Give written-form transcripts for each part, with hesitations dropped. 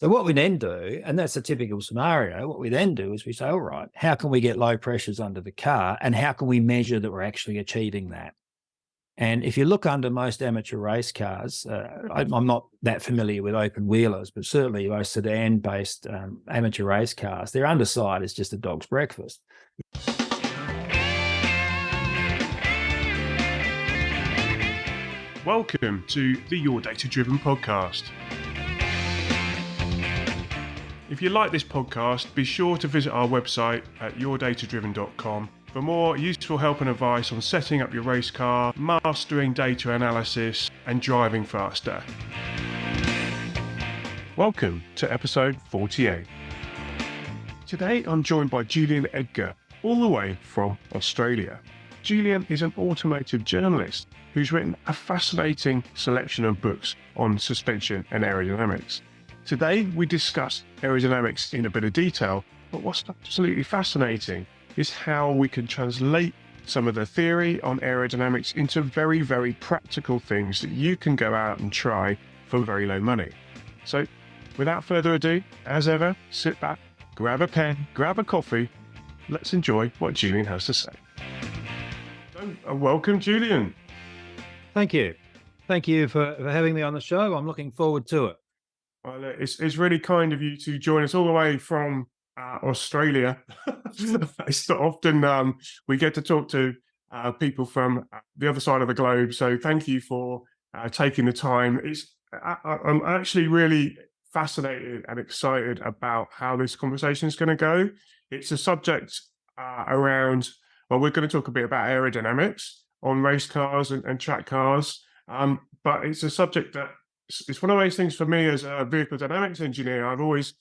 So what we then do, and that's a typical scenario, what we then do is we say, all right, how can we get low pressures under the car, and how can we measure that we're actually achieving that? And if you look under most amateur race cars, I'm not that familiar with open wheelers, but certainly most sedan-based amateur race cars, their underside is just a dog's breakfast. Welcome to the Your Data Driven podcast. If you like this podcast, be sure to visit our website at yourdatadriven.com for more useful help and advice on setting up your race car, mastering data analysis, and driving faster. Welcome to episode 48. Today I'm joined by Julian Edgar, all the way from Australia. Julian is an automotive journalist who's written a fascinating selection of books on suspension and aerodynamics. Today we discuss aerodynamics in a bit of detail, but what's absolutely fascinating is how we can translate some of the theory on aerodynamics into very, very practical things that you can go out and try for very low money. So without further ado, as ever, sit back, grab a pen, grab a coffee. Let's enjoy what Julian has to say. So, welcome, Julian. Thank you. Thank you for having me on the show. I'm looking forward to it. Well, it's really kind of you to join us all the way from Australia. It's not often we get to talk to people from the other side of the globe. So thank you for taking the time. I'm actually really fascinated and excited about how this conversation is going to go. It's a subject around, well, we're going to talk a bit about aerodynamics on race cars and track cars. But it's a subject that it's one of those things for me as a vehicle dynamics engineer I've always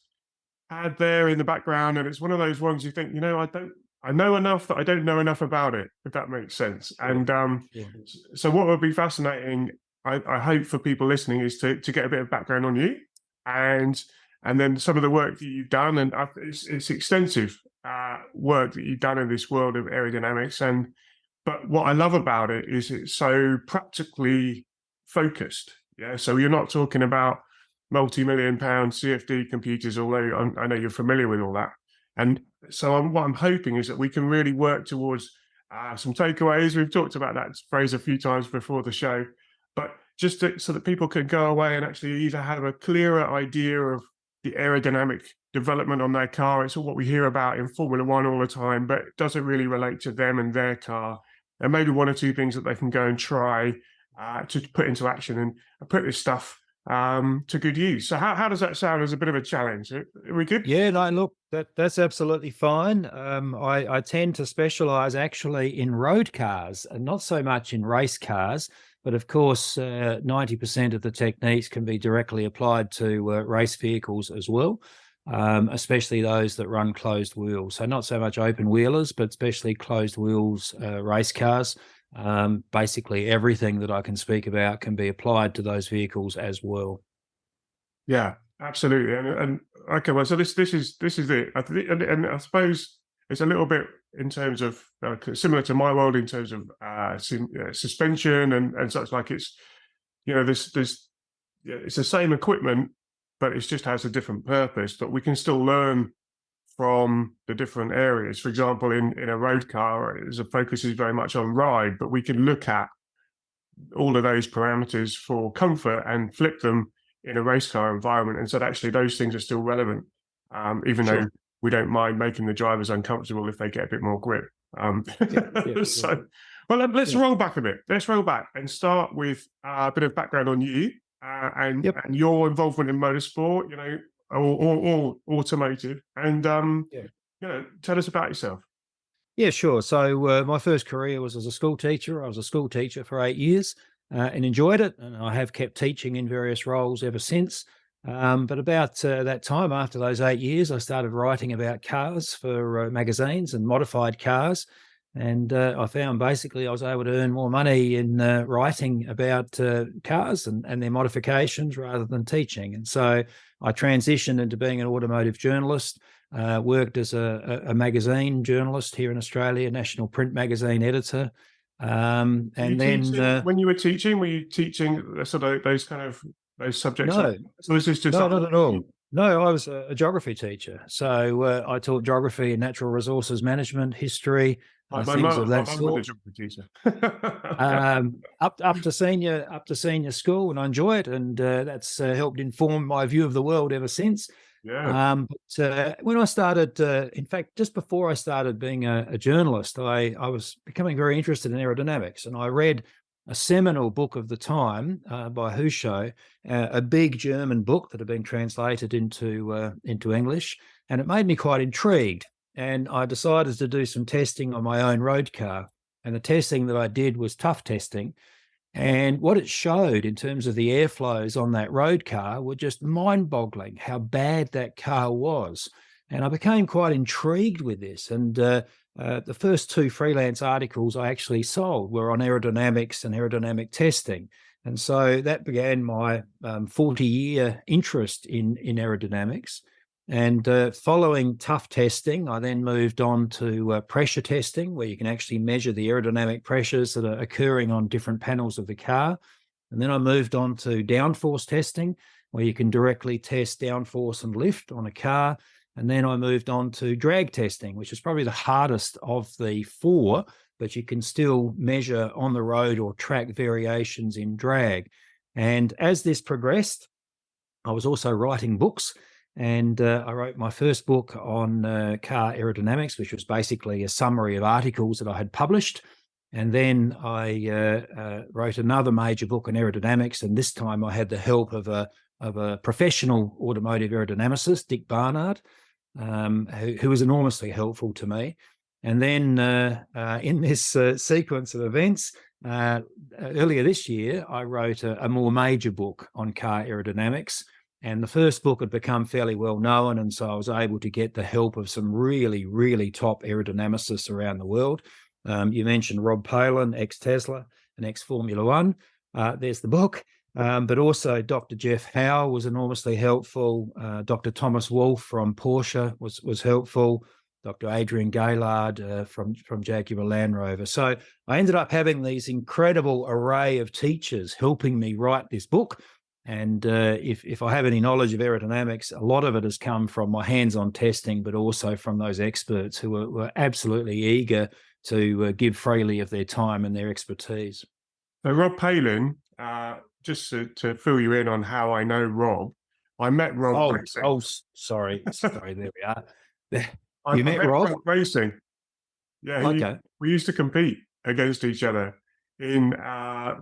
had there in the background, and it's one of those ones you think, I know enough that I don't know enough about it, if that makes sense. And so what would be fascinating, I hope, for people listening is to get a bit of background on you and then some of the work that you've done, and it's extensive work that you've done in this world of aerodynamics. But what I love about it is it's so practically focused. Yeah, so you're not talking about multi-million-pound CFD computers, although I know you're familiar with all that. And so what I'm hoping is that we can really work towards some takeaways. We've talked about that phrase a few times before the show, but just so that people can go away and actually either have a clearer idea of the aerodynamic development on their car. It's all what we hear about in Formula One all the time, but it doesn't really relate to them and their car. And maybe one or two things that they can go and try to put into action and put this stuff to good use. So how does that sound as a bit of a challenge? Are we good? Yeah, no, look, that's absolutely fine. I tend to specialize actually in road cars and not so much in race cars, but of course, 90% of the techniques can be directly applied to race vehicles as well, especially those that run closed wheels. So not so much open wheelers, but especially closed wheels race cars. Basically everything that I can speak about can be applied to those vehicles as well. Yeah, absolutely. And okay, well, so this is it. And I suppose it's a little bit in terms of similar to my world in terms of suspension and such. Like it's it's the same equipment, but it just has a different purpose. But we can still learn from the different areas. For example, in a road car, the focus is very much on ride, but we can look at all of those parameters for comfort and flip them in a race car environment. And so actually those things are still relevant, even though we don't mind making the drivers uncomfortable if they get a bit more grip. So, well, let's roll back a bit. Let's roll back and start with a bit of background on you and your involvement in motorsport, or automotive, and tell us about yourself. Yeah, sure. So my first career was as a school teacher. I was a school teacher for 8 years and enjoyed it, and I have kept teaching in various roles ever since. But about that time, after those 8 years, I started writing about cars for magazines and modified cars. And I found basically I was able to earn more money in writing about cars and their modifications rather than teaching. And so I transitioned into being an automotive journalist, worked as a magazine journalist here in Australia, national print magazine editor. And then when you were teaching sort of those subjects? No, So was this just not at all. No, I was a geography teacher. So I taught geography and natural resources management, history, things of My that mum was a sort. geography teacher. Up to senior school, and I enjoy it, and that's helped inform my view of the world ever since. Yeah. But when I started, in fact, just before I started being a journalist, I was becoming very interested in aerodynamics, and I read a seminal book of the time by Husho, a big German book that had been translated into English, and it made me quite intrigued. And I decided to do some testing on my own road car. And the testing that I did was Tuft testing. And what it showed in terms of the airflows on that road car were just mind-boggling how bad that car was. And I became quite intrigued with this. And the first two freelance articles I actually sold were on aerodynamics and aerodynamic testing. And so that began my 40-year interest in aerodynamics. And following Tuft testing, I then moved on to pressure testing, where you can actually measure the aerodynamic pressures that are occurring on different panels of the car. And then I moved on to downforce testing, where you can directly test downforce and lift on a car. And then I moved on to drag testing, which is probably the hardest of the four, but you can still measure on the road or track variations in drag. And as this progressed, I was also writing books. And I wrote my first book on car aerodynamics, which was basically a summary of articles that I had published. And then I wrote another major book on aerodynamics, and this time I had the help of a professional automotive aerodynamicist, Dick Barnard, who was enormously helpful to me. And then in this sequence of events, earlier this year, I wrote a more major book on car aerodynamics. And the first book had become fairly well known, and so I was able to get the help of some really, really top aerodynamicists around the world. You mentioned Rob Palin, ex-Tesla and ex-Formula One. There's the book. But also Dr. Jeff Howe was enormously helpful. Dr. Thomas Wolfe from Porsche was helpful. Dr. Adrian Gaylard from Jaguar Land Rover. So I ended up having these incredible array of teachers helping me write this book. And if I have any knowledge of aerodynamics, a lot of it has come from my hands-on testing, but also from those experts who were absolutely eager to give freely of their time and their expertise. So Rob Palin, just to fill you in on how I know Rob, I met Rob racing. Sorry, there we are. I met Rob racing. Yeah, okay. We used to compete against each other in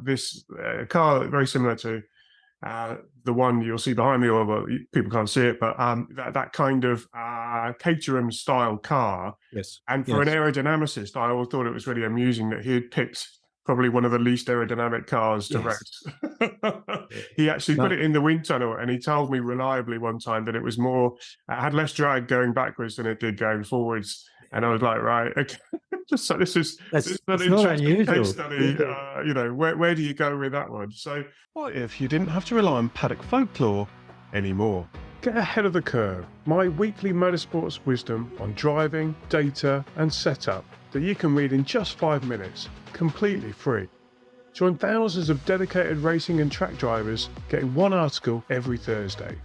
this car very similar to the one you'll see behind me, or well, people can't see it, but that kind of Caterham style car. Yes. And for an aerodynamicist, I always thought it was really amusing that he had picked probably one of the least aerodynamic cars to race. He actually put it in the wind tunnel, and he told me reliably one time that it was had less drag going backwards than it did going forwards. And I was like, right, okay. Just so this is an interesting case study. Where do you go with that one? So what if you didn't have to rely on paddock folklore anymore? Get ahead of the curve. My weekly motorsports wisdom on driving, data, and setup that you can read in just 5 minutes, completely free. Join thousands of dedicated racing and track drivers getting one article every Thursday.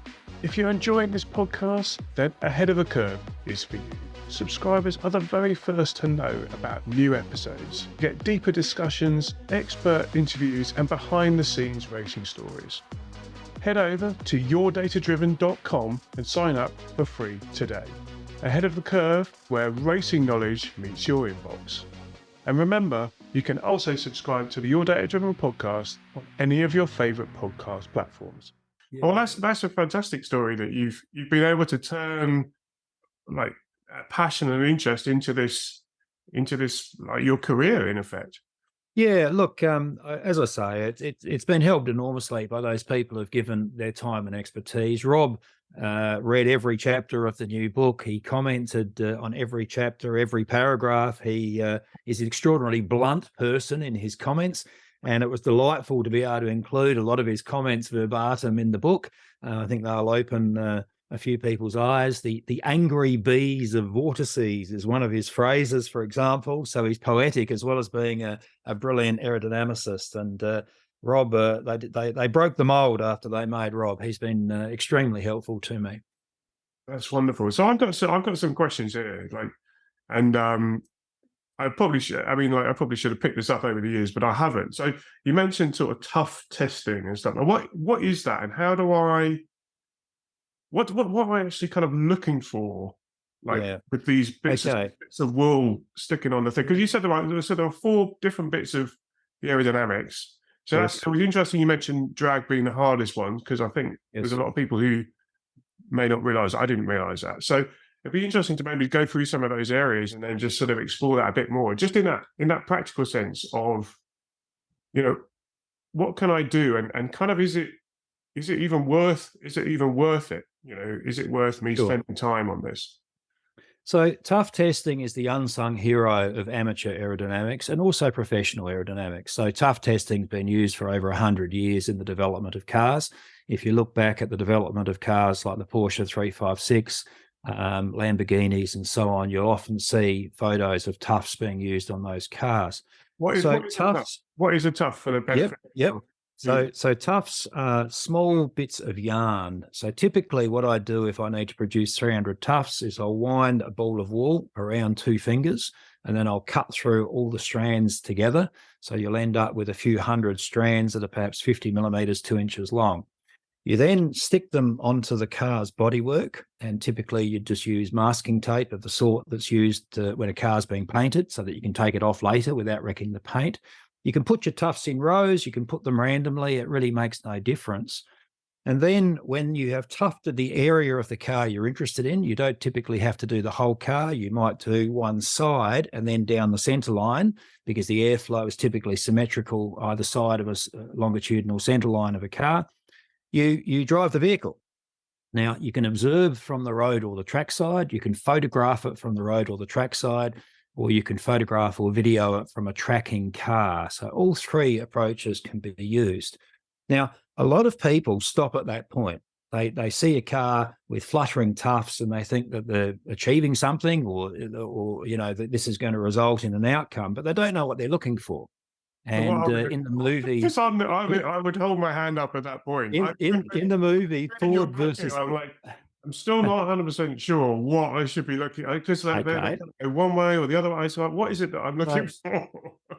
If you're enjoying this podcast, then Ahead of the Curve is for you. Subscribers are the very first to know about new episodes. Get deeper discussions, expert interviews, and behind-the-scenes racing stories. Head over to yourdatadriven.com and sign up for free today. Ahead of the Curve, where racing knowledge meets your inbox. And remember, you can also subscribe to the Your Data Driven podcast on any of your favourite podcast platforms. Yeah. Well, that's a fantastic story that you've been able to turn like passion and interest into this like your career in effect. Yeah, look, as I say, it's been helped enormously by those people who've given their time and expertise. Rob read every chapter of the new book. He commented on every chapter, every paragraph. He is an extraordinarily blunt person in his comments, and it was delightful to be able to include a lot of his comments verbatim in the book. I think they'll open a few people's eyes. The angry bees of vortices is one of his phrases, for example. So he's poetic as well as being a brilliant aerodynamicist. And Rob, they broke the mold after they made Rob. He's been extremely helpful to me. That's wonderful. So I've got some questions here, like, and I probably should. I mean, like, I probably should have picked this up over the years, but I haven't. So you mentioned sort of Tuft testing and stuff. What is that, and how do I? What am I actually kind of looking for? Like, Yeah. with these bits Okay. of wool sticking on the thing, because you said there are 4 different bits of the aerodynamics. So Yes. it was interesting you mentioned drag being the hardest one, because I think there's a lot of people who may not realize. I didn't realize that. So it'd be interesting to maybe go through some of those areas and then just sort of explore that a bit more, just in that practical sense of, you know, what can I do, and kind of is it even worth it? You know, is it worth me Sure. spending time on this? So Tuft testing is the unsung hero of amateur aerodynamics and also professional aerodynamics. So Tuft testing's been used for over 100 years in the development of cars. If you look back at the development of cars like the Porsche 356, Lamborghinis and so on, you'll often see photos of Tufts being used on those cars. What is a Tuft for the benefit? Yep. So Tufts are small bits of yarn. So typically what I do if I need to produce 300 Tufts is I'll wind a ball of wool around 2 fingers, and then I'll cut through all the strands together. So you'll end up with a few hundred strands that are perhaps 50 millimeters, 2 inches long. You then stick them onto the car's bodywork, and typically you just use masking tape of the sort that's used when a car's being painted, so that you can take it off later without wrecking the paint. You can put your Tufts in rows, you can put them randomly, it really makes no difference. And then when you have tufted the area of the car you're interested in, you don't typically have to do the whole car. You might do one side and then down the center line, because the airflow is typically symmetrical either side of a longitudinal center line of a car. You drive the vehicle. Now, you can observe from the road or the trackside, you can photograph it from the road or the trackside, or you can photograph or video it from a tracking car. So all 3 approaches can be used. Now, a lot of people stop at that point. They see a car with fluttering Tufts and they think that they're achieving something, or you know, that this is going to result in an outcome, but they don't know what they're looking for. And in the movie, I would hold my hand up at that point. in the movie, Ford versus. I'm still not 100% sure what I should be looking at, because they're one way or the other way. So what is it that I'm looking for?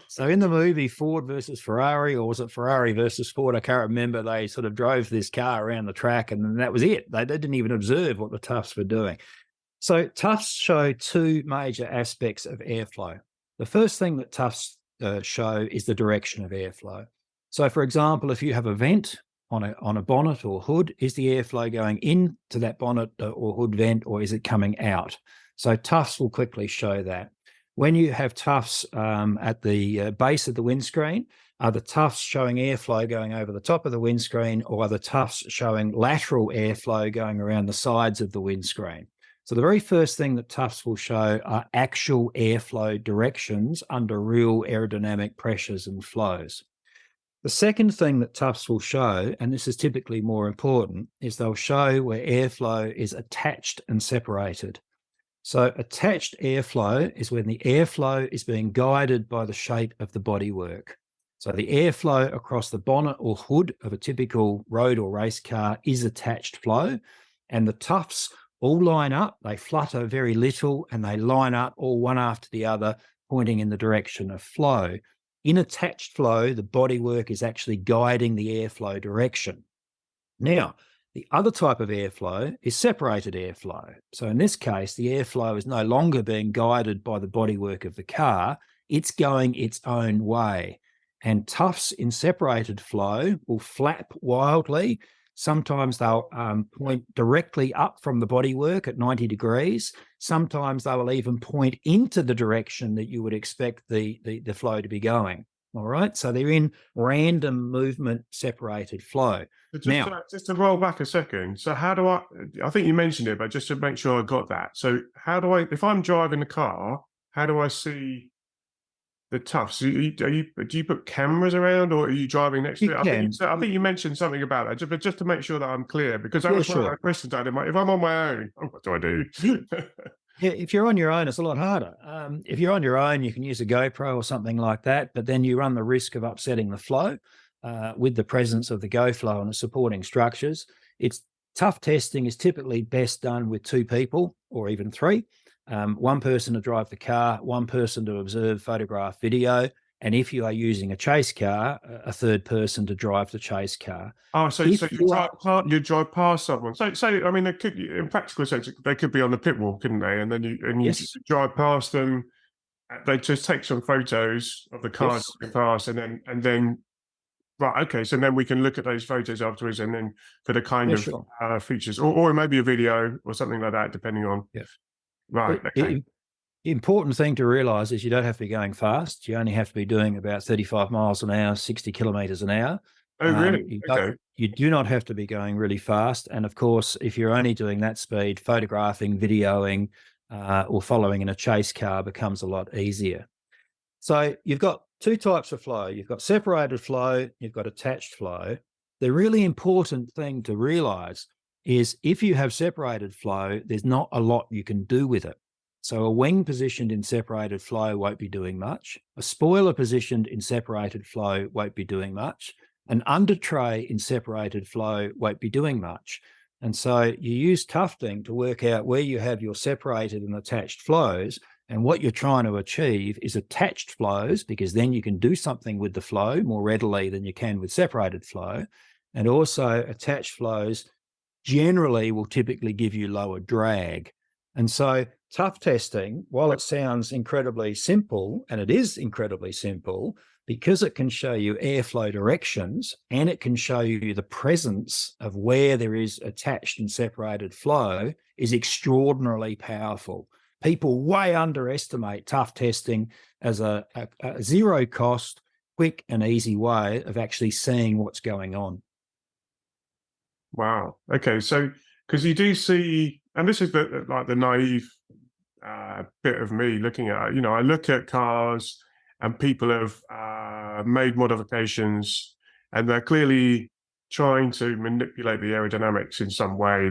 So in the movie Ford versus Ferrari, or was it Ferrari versus Ford? I can't remember. They sort of drove this car around the track and then that was it. They didn't even observe what the Tufts were doing. So Tufts show 2 major aspects of airflow. The first thing that Tufts show is the direction of airflow. So for example, if you have a vent on a bonnet or hood, is the airflow going into that bonnet or hood vent, or is it coming out? So Tufts will quickly show that. When you have Tufts at the base of the windscreen, are the Tufts showing airflow going over the top of the windscreen, or are the Tufts showing lateral airflow going around the sides of the windscreen? So the very first thing that Tufts will show are actual airflow directions under real aerodynamic pressures and flows. The second thing that Tufts will show, and this is typically more important, is they'll show where airflow is attached and separated. So attached airflow is when the airflow is being guided by the shape of the bodywork. So the airflow across the bonnet or hood of a typical road or race car is attached flow, and the Tufts all line up, they flutter very little, and they line up all one after the other, pointing in the direction of flow. In attached flow, the bodywork is actually guiding the airflow direction. Now, the other type of airflow is separated airflow. So in this case, the airflow is no longer being guided by the bodywork of the car, it's going its own way. And Tufts in separated flow will flap wildly. Sometimes they'll point directly up from the bodywork at 90 degrees. Sometimes they will even point into the direction that you would expect the flow to be going. All right, so they're in random movement separated flow. Just to roll back a second. So how do I think you mentioned it, but just to make sure I got that. So how do I, if I'm driving a car, how do I see the Tufts? Do you put cameras around, or are you driving next to it? I think you mentioned something about that, but just to make sure that I'm clear, because that was one of my questions. If I'm on my own, what do I do? Yeah, if you're on your own, it's a lot harder. If you're on your own, you can use a GoPro or something like that, but then you run the risk of upsetting the flow with the presence of the GoFlow and the supporting structures. It's Tuft testing is typically best done with 2 people or even 3. One person to drive the car, one person to observe, photograph, video, and if you are using a chase car, a 3rd person to drive the chase car. Oh, so you drive past someone. So I mean, they could, in practical sense, they could be on the pit wall, couldn't they? And then you Yes. drive past them. They just take some photos of the car driving past, and then right, okay. So then we can look at those photos afterwards, and then for the kind of features, or maybe a video or something like that, depending on. Yeah. Right. Okay. The important thing to realize is you don't have to be going fast. You only have to be doing about 35 miles an hour, 60 kilometers an hour. Oh, really? You do not have to be going really fast. And of course, if you're only doing that speed, photographing, videoing, or following in a chase car becomes a lot easier. So you've got 2 types of flow. You've got separated flow, you've got attached flow. The really important thing to realize is if you have separated flow, there's not a lot you can do with it. So a wing positioned in separated flow won't be doing much. A spoiler positioned in separated flow won't be doing much. An under tray in separated flow won't be doing much. And so you use tufting to work out where you have your separated and attached flows. And what you're trying to achieve is attached flows, because then you can do something with the flow more readily than you can with separated flow. And also attached flows generally will typically give you lower drag. And so Tuft testing, while it sounds incredibly simple, and it is incredibly simple, because it can show you airflow directions and it can show you the presence of where there is attached and separated flow, is extraordinarily powerful. People way underestimate Tuft testing as a zero cost, quick and easy way of actually seeing what's going on. Wow. Okay. So, because you do see, and this is the naive bit of me looking at, I look at cars and people have made modifications and they're clearly trying to manipulate the aerodynamics in some way.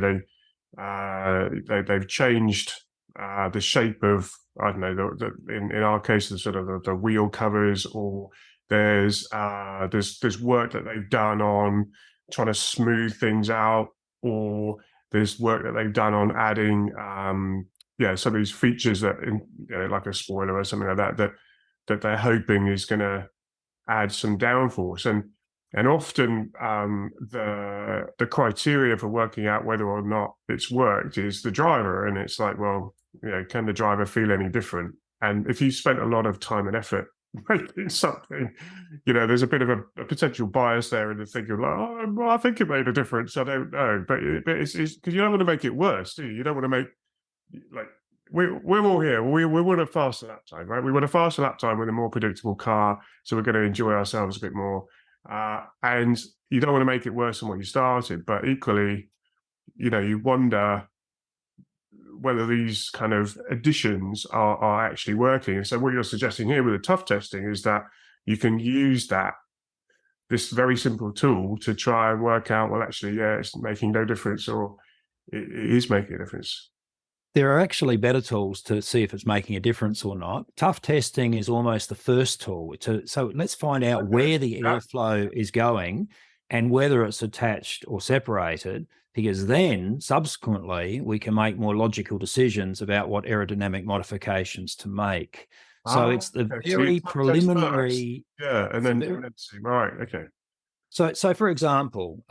They've changed the shape of, I don't know, in our case, the sort of the wheel covers, or there's work that they've done on trying to smooth things out, or there's work that they've done on adding some of these features that, like a spoiler or something like that they're hoping is going to add some downforce. And often the criteria for working out whether or not it's worked is the driver. And it's like, well, can the driver feel any different? And if you spent a lot of time and effort making something, there's a bit of a potential bias there in the thinking, like, oh, well, I think it made a difference. I don't know, but it's because you don't want to make it worse, do you? You don't want to make, like, we're all here. We want a faster lap time, right? We want a faster lap time with a more predictable car, so we're going to enjoy ourselves a bit more. And you don't want to make it worse than what you started, but equally, you wonder whether these kind of additions are actually working. And so what you're suggesting here with the Tuft testing is that you can use this very simple tool to try and work out, well, actually, yeah, it's making no difference, or it is making a difference. There are actually better tools to see if it's making a difference or not. Tuft testing is almost the first tool. So let's find out where the airflow is going and whether it's attached or separated, because then subsequently we can make more logical decisions about what aerodynamic modifications to make. So it's the very preliminary. Yeah, and then let's see. Right, okay. So for example,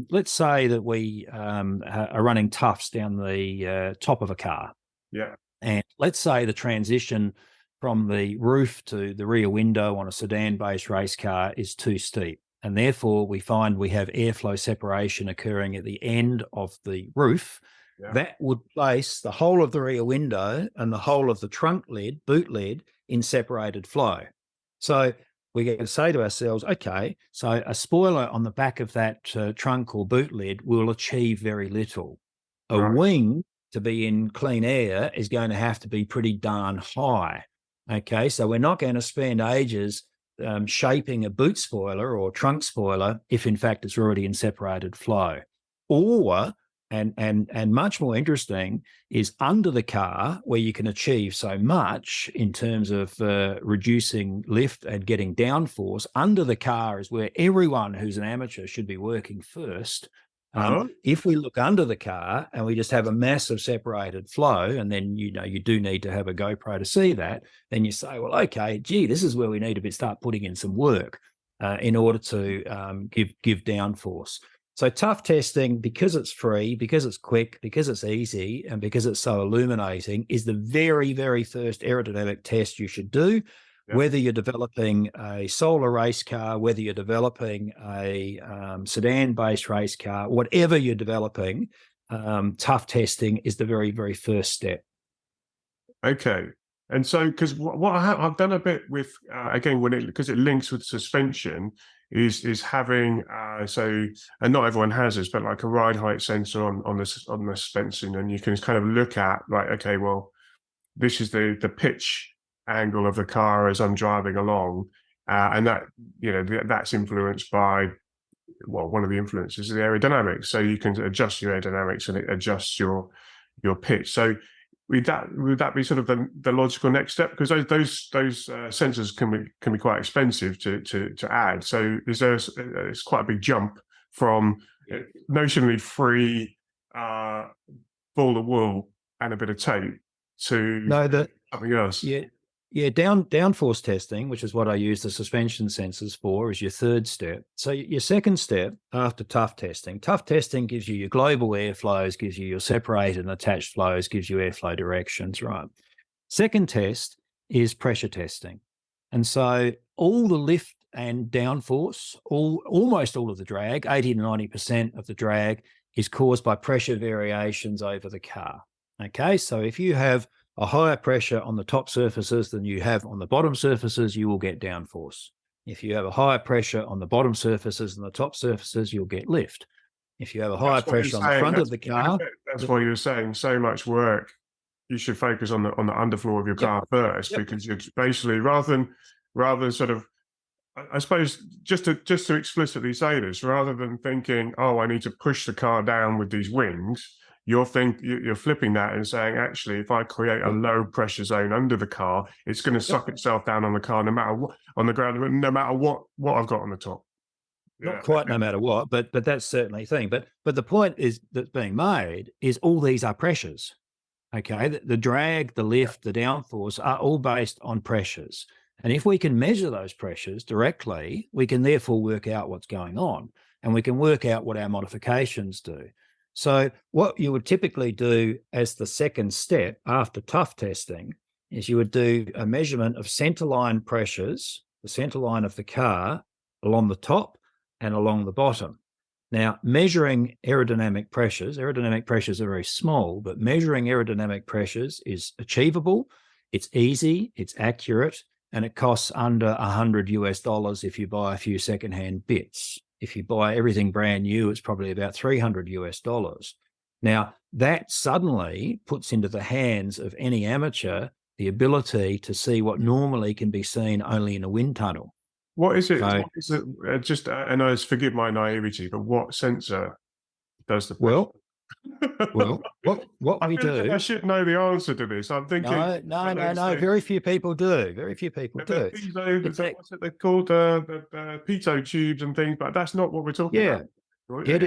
let's say that we are running Tufts down the top of a car. Yeah. And let's say the transition from the roof to the rear window on a sedan-based race car is too steep. And therefore, we find we have airflow separation occurring at the end of the roof. Yeah. That would place the whole of the rear window and the whole of the trunk lid, boot lid, in separated flow. So we get to say to ourselves, okay, so a spoiler on the back of that trunk or boot lid will achieve very little. A wing to be in clean air is going to have to be pretty darn high. Okay, so we're not going to spend ages shaping a boot spoiler or trunk spoiler if in fact it's already in separated flow. Or, and much more interesting, is under the car, where you can achieve so much in terms of reducing lift and getting downforce. Under the car is where everyone who's an amateur should be working first, Oh, If we look under the car and we just have a massive separated flow, and then you do need to have a GoPro to see that, then you say, well, okay, gee, this is where we need to start putting in some work in order to give downforce. So Tuft testing, because it's free, because it's quick, because it's easy, and because it's so illuminating, is the very, very first aerodynamic test you should do. Whether you're developing a solar race car, whether you're developing a sedan-based race car, whatever you're developing, Tuft testing is the very, very first step. okay. And so, because what I've done a bit with, again, because it links with suspension, is having and not everyone has this, but like a ride height sensor on the suspension, and you can kind of look at, like, okay, well, this is the pitch angle of the car as I'm driving along, and that, that's influenced by, well, one of the influences is the aerodynamics. So you can adjust your aerodynamics and it adjusts your pitch. So would that be sort of the logical next step? Because those sensors can be quite expensive to add. So it's quite a big jump from notionally free ball of wool and a bit of tape to something else. Yeah, downforce testing, which is what I use the suspension sensors for, is your third step. So your second step after Tuft testing gives you your global airflows, gives you your separated and attached flows, gives you airflow directions, right? Second test is pressure testing. And so all the lift and downforce, almost all of the drag, 80 to 90% of the drag, is caused by pressure variations over the car. Okay, so if you have a higher pressure on the top surfaces than you have on the bottom surfaces, you will get downforce. If you have a higher pressure on the bottom surfaces than the top surfaces, you'll get lift. If you have a higher pressure on the front of the car, that's why you're saying so much work. You should focus on the underfloor of your car first, because you're basically, rather than sort of, I suppose, just to explicitly say this, rather than thinking, oh, I need to push the car down with these wings, you're flipping that and saying, actually, if I create a low pressure zone under the car, it's going to suck itself down on the car, no matter what, on the ground, no matter what I've got on the top. Not quite no matter what, but that's certainly a thing. But the point is that's being made is all these are pressures. Okay, the drag, the lift, the downforce are all based on pressures. And if we can measure those pressures directly, we can therefore work out what's going on, and we can work out what our modifications do. So what you would typically do as the second step after Tuft testing is you would do a measurement of centerline pressures, the centerline of the car along the top and along the bottom. Now, measuring aerodynamic pressures are very small, but measuring aerodynamic pressures is achievable, it's easy, it's accurate, and it costs under $100 if you buy a few secondhand bits. If you buy everything brand new, it's probably about $300. Now, that suddenly puts into the hands of any amateur the ability to see what normally can be seen only in a wind tunnel. What is it? Just, and I forgive my naivety, but what sensor does the pressure? Well, what we do. I should know the answer to this. I'm thinking. No. Very few people do. What's it they're called? The pitot tubes and things, but that's not what we're talking about. Right? It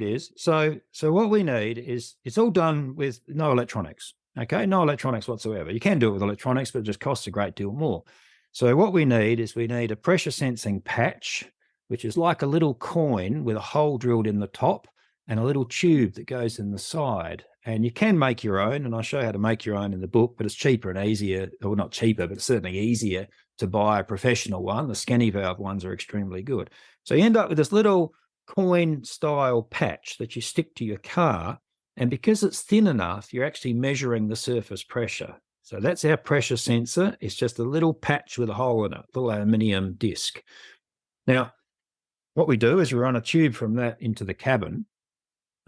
is. So what we need is, it's all done with no electronics. Okay, no electronics whatsoever. You can do it with electronics, but it just costs a great deal more. So what we need is a pressure sensing patch, which is like a little coin with a hole drilled in the top and a little tube that goes in the side. And you can make your own, and I'll show you how to make your own in the book, but it's cheaper and easier, or not cheaper, but it's certainly easier to buy a professional one. The scanny valve ones are extremely good. So you end up with this little coin style patch that you stick to your car. And because it's thin enough, you're actually measuring the surface pressure. So that's our pressure sensor. It's just a little patch with a hole in it, a little aluminium disc. Now, what we do is we run a tube from that into the cabin,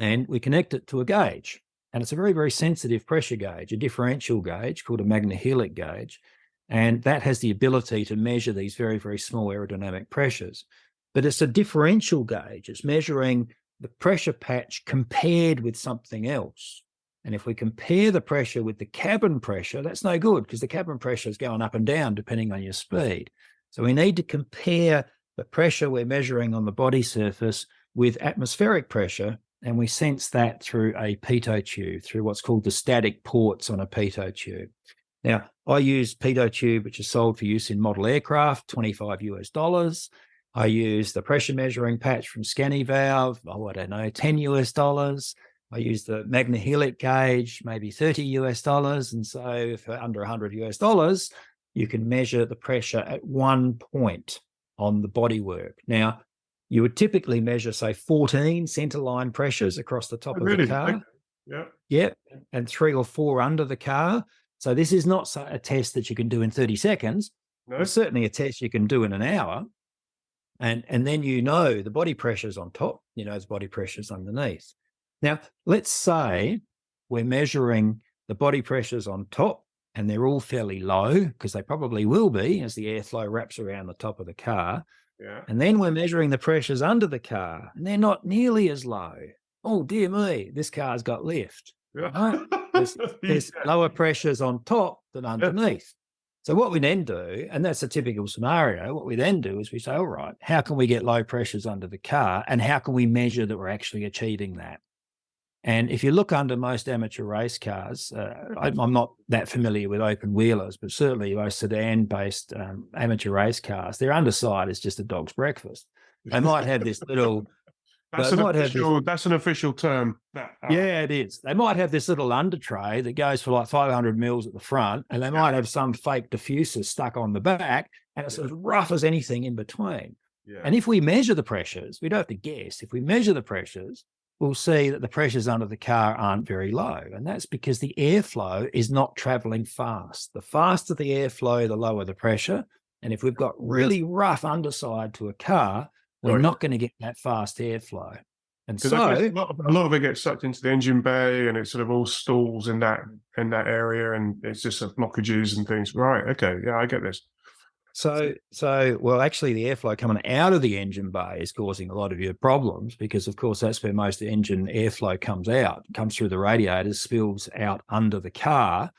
and we connect it to a gauge. And it's a very, very sensitive pressure gauge, a differential gauge called a magnehelic gauge. And that has the ability to measure these very, very small aerodynamic pressures. But it's a differential gauge. It's measuring the pressure patch compared with something else. And if we compare the pressure with the cabin pressure, that's no good, because the cabin pressure is going up and down depending on your speed. So we need to compare the pressure we're measuring on the body surface with atmospheric pressure and we sense that through a pitot tube, through what's called the static ports on a pitot tube. Now, I use pitot tube, which is sold for use in model aircraft, $25. I use the pressure measuring patch from Scanivalve, I don't know, $10. I use the Magnahelic gauge, maybe $30. And so for under $100, you can measure the pressure at one point on the bodywork. Now, you would typically measure, say, 14 centerline pressures across the top of the car. Okay. Yeah. Yep. And 3 or 4 under the car. So this is not a test that you can do in 30 seconds. No. It's certainly a test you can do in an hour. And then the body pressures on top, the body pressures underneath. Now, let's say we're measuring the body pressures on top and they're all fairly low, because they probably will be as the airflow wraps around the top of the car. Yeah. And then we're measuring the pressures under the car and they're not nearly as low. Oh, dear me, this car's got lift. Yeah. Right? There's lower pressures on top than underneath. So what we then do, and that's a typical scenario, what we then do is we say, all right, how can we get low pressures under the car and how can we measure that we're actually achieving that? And if you look under most amateur race cars, I'm not that familiar with open wheelers, but certainly most sedan-based amateur race cars, their underside is just a dog's breakfast. They might have this little... That's an official term. Yeah, it is. They might have this little under tray that goes for like 500 mils at the front, and they might have some fake diffuser stuck on the back, and it's as rough as anything in between. Yeah. And if we measure the pressures, we don't have to guess. If we measure the pressures, we'll see that the pressures under the car aren't very low. And that's because the airflow is not traveling fast. The faster the airflow, the lower the pressure. And if we've got really rough underside to a car, we're not going to get that fast airflow. And so a lot of it gets sucked into the engine bay and it sort of all stalls in that area, and it's just blockages and things. Right. Okay. Yeah, I get this. Well, actually, the airflow coming out of the engine bay is causing a lot of your problems because, of course, that's where most engine airflow comes out. It comes through the radiators, spills out under the car,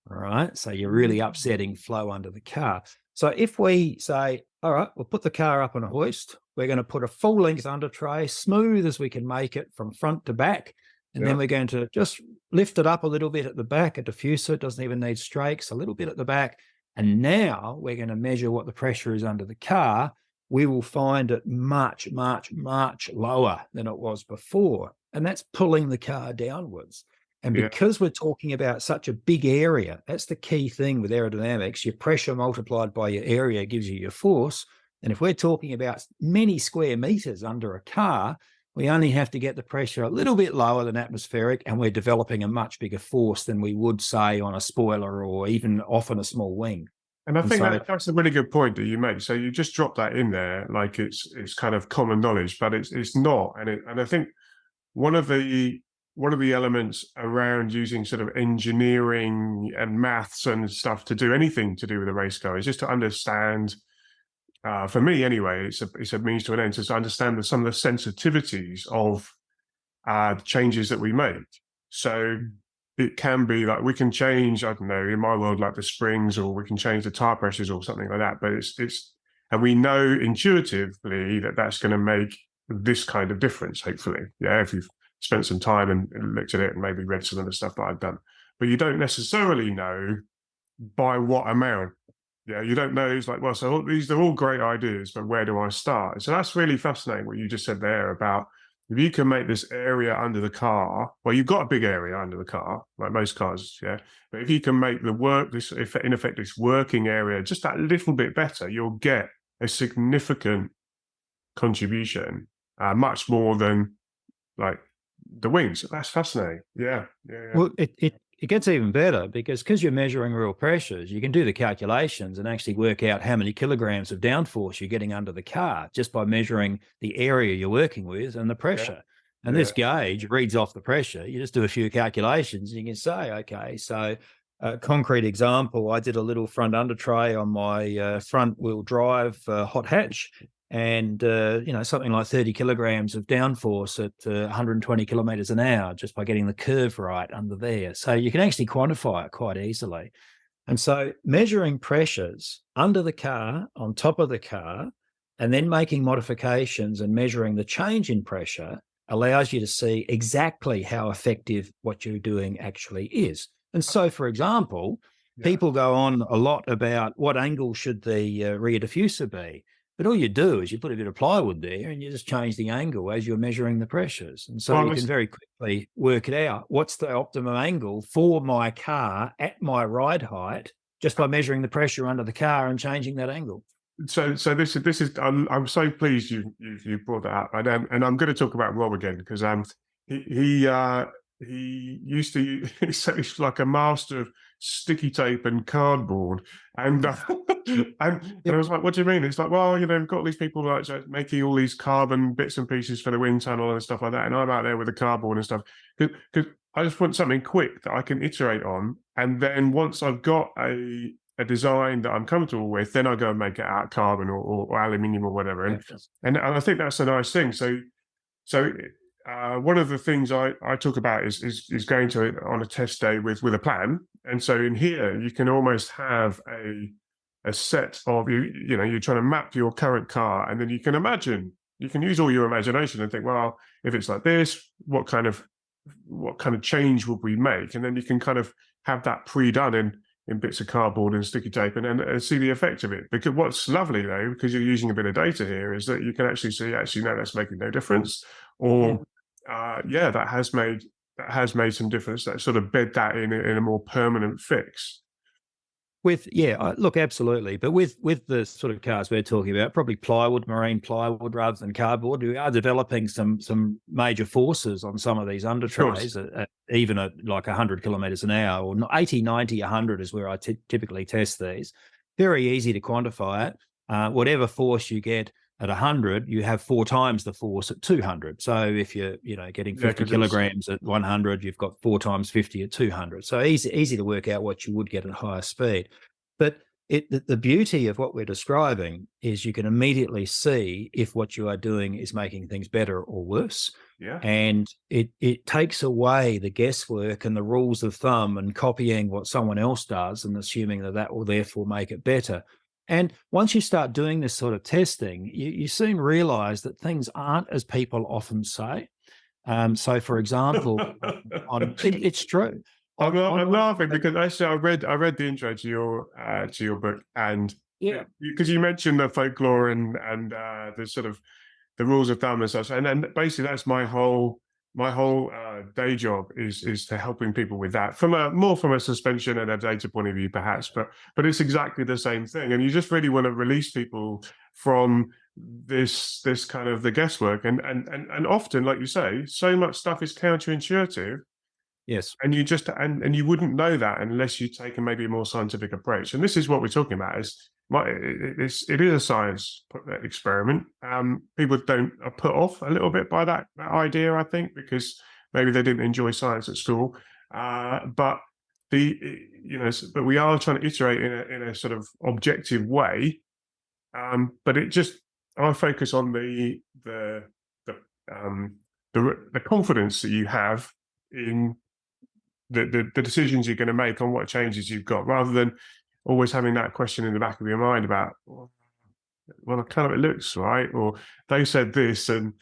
all right? So you're really upsetting flow under the car. So if we say, all right, we'll put the car up on a hoist, we're going to put a full-length under tray, smooth as we can make it from front to back, and then we're going to just lift it up a little bit at the back, a diffuser, it doesn't even need strakes, a little bit at the back. And now we're going to measure what the pressure is under the car. We will find it much, much, much lower than it was before. And that's pulling the car downwards. And because we're talking about such a big area, that's the key thing with aerodynamics. Your pressure multiplied by your area gives you your force. And if we're talking about many square meters under a car, we only have to get the pressure a little bit lower than atmospheric, and we're developing a much bigger force than we would, say, on a spoiler or even often a small wing. And I think that's a really good point that you make. So you just drop that in there like it's kind of common knowledge, but it's not. And I think one of the elements around using sort of engineering and maths and stuff to do anything to do with a race car is just to understand. For me, anyway, it's a means to an end to understand some of the sensitivities of changes that we make. So it can be like we can change, I don't know, in my world, like the springs, or we can change the tire pressures or something like that. But and we know intuitively that that's going to make this kind of difference, hopefully. Yeah, if you've spent some time and looked at it and maybe read some of the stuff that I've done. But you don't necessarily know by what amount. Yeah, you don't know. It's like, well, so these are all great ideas, but where do I start? So that's really fascinating what you just said there about if you can make this area under the car, well, you've got a big area under the car, like most cars, yeah. But if you can make this working area just that little bit better, you'll get a significant contribution, much more than like the wings. That's fascinating. Yeah. Well, it gets even better because you're measuring real pressures, you can do the calculations and actually work out how many kilograms of downforce you're getting under the car just by measuring the area you're working with and the pressure. And this gauge reads off the pressure. You just do a few calculations and you can say, okay, so a concrete example, I did a little front under tray on my front wheel drive hot hatch. And, something like 30 kilograms of downforce at 120 kilometers an hour just by getting the curve right under there. So you can actually quantify it quite easily. And so measuring pressures under the car, on top of the car, and then making modifications and measuring the change in pressure allows you to see exactly how effective what you're doing actually is. And so, for example, people go on a lot about what angle should the rear diffuser be. But all you do is you put a bit of plywood there and you just change the angle as you're measuring the pressures. And so you can very quickly work it out. What's the optimum angle for my car at my ride height just by measuring the pressure under the car and changing that angle? So this is I'm so pleased you brought that up, and I'm going to talk about Rob again because he used to he's like a master of sticky tape and cardboard, and and I was like, what do you mean? It's like, well, we've got these people like making all these carbon bits and pieces for the wind tunnel and stuff like that, and I'm out there with the cardboard and stuff because I just want something quick that I can iterate on, and then once I've got a design that I'm comfortable with, then I go and make it out of carbon or aluminium or whatever. And I think that's a nice thing. So one of the things I talk about is going to it on a test day with a plan. And so in here, you can almost have a set of, you're trying to map your current car, and then you can use all your imagination and think, well, if it's like this, what kind of change would we make? And then you can kind of have that pre-done in bits of cardboard and sticky tape and see the effect of it. Because what's lovely though, because you're using a bit of data here, is that you can actually see, no, that's making no difference, or that has made some difference. That sort of bed that in a more permanent fix. Look, absolutely. But with the sort of cars we're talking about, probably plywood, marine plywood rather than cardboard, we are developing some major forces on some of these under trays, even at like 100 kilometres an hour, or 80, 90, 100 is where I typically test these. Very easy to quantify it. Whatever force you get at 100, you have 4 times the force at 200. So if you're getting 50 kilograms at 100, you've got 4 times 50 at 200. So easy to work out what you would get at higher speed. But the beauty of what we're describing is you can immediately see if what you are doing is making things better or worse. Yeah. And it takes away the guesswork and the rules of thumb and copying what someone else does and assuming that will therefore make it better. And once you start doing this sort of testing, you soon realize that things aren't as people often say. So, for example, it's true. I'm laughing because actually I read the intro to your book, and because you mentioned the folklore and the sort of the rules of thumb and such, and then basically that's my whole day job is to helping people with that from a suspension and a data point of view, perhaps, but it's exactly the same thing, and you just really want to release people from this kind of the guesswork, and often, like you say, so much stuff is counterintuitive. Yes, and you just and you wouldn't know that unless you take a maybe more scientific approach, and this is what we're talking about. It is a science experiment. People are put off a little bit by that idea, I think, because maybe they didn't enjoy science at school. But we are trying to iterate in a sort of objective way. But I focus on the confidence that you have in the decisions you're going to make on what changes you've got, rather than always having that question in the back of your mind about, well, kind of it looks right, or they said this, and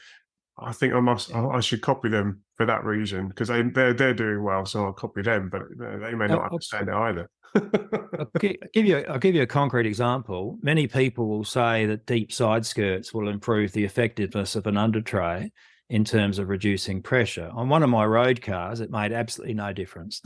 I think I should copy them for that reason because they're doing well, so I'll copy them, but they may not understand it either. I'll give you a concrete example. Many people will say that deep side skirts will improve the effectiveness of an under tray in terms of reducing pressure. On one of my road cars, it made absolutely no difference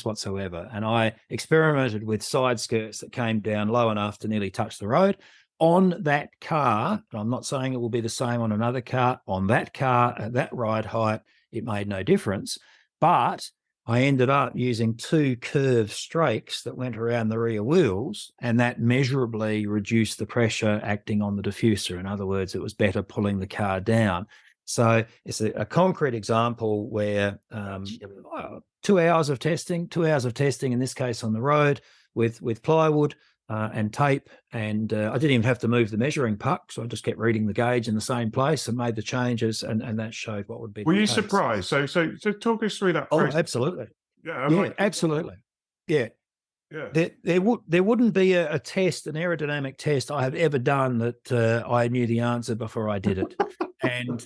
whatsoever. And I experimented with side skirts that came down low enough to nearly touch the road. On that car, and I'm not saying it will be the same on another car, on that car at that ride height, it made no difference. But I ended up using 2 curved strakes that went around the rear wheels, and that measurably reduced the pressure acting on the diffuser. In other words, it was better pulling the car down. So it's a concrete example where 2 hours of testing, in this case on the road with plywood and tape. And I didn't even have to move the measuring puck. So I just kept reading the gauge in the same place and made the changes. And that showed what would be. Were you surprised? So talk us through that process. Oh, absolutely. Yeah, absolutely. Yeah. Yeah. There wouldn't be an aerodynamic test I have ever done that I knew the answer before I did it. And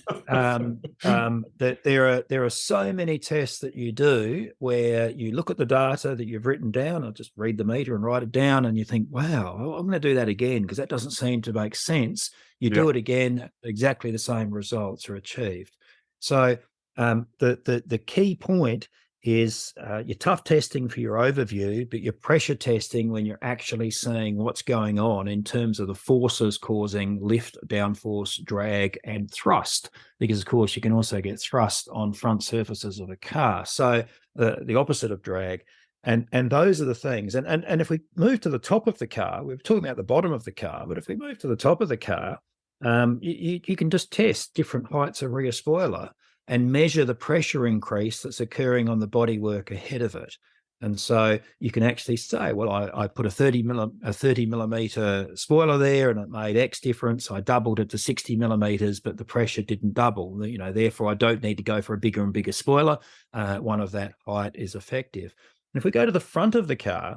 that there are so many tests that you do where you look at the data that you've written down, or just read the meter and write it down, and you think, wow, I'm going to do that again because that doesn't seem to make sense. You do it again, exactly the same results are achieved. So the key point is your Tuft testing for your overview, but your pressure testing when you're actually seeing what's going on in terms of the forces causing lift, downforce, drag, and thrust. Because, of course, you can also get thrust on front surfaces of a car. So the opposite of drag. And those are the things. And if we move to the top of the car, we were talking about the bottom of the car, but if we move to the top of the car, you can just test different heights of rear spoiler and measure the pressure increase that's occurring on the bodywork ahead of it. And so you can actually say, well, I put a 30 millimeter spoiler there and it made X difference. I doubled it to 60 millimeters, but the pressure didn't double. Therefore I don't need to go for a bigger and bigger spoiler. One of that height is effective. And if we go to the front of the car,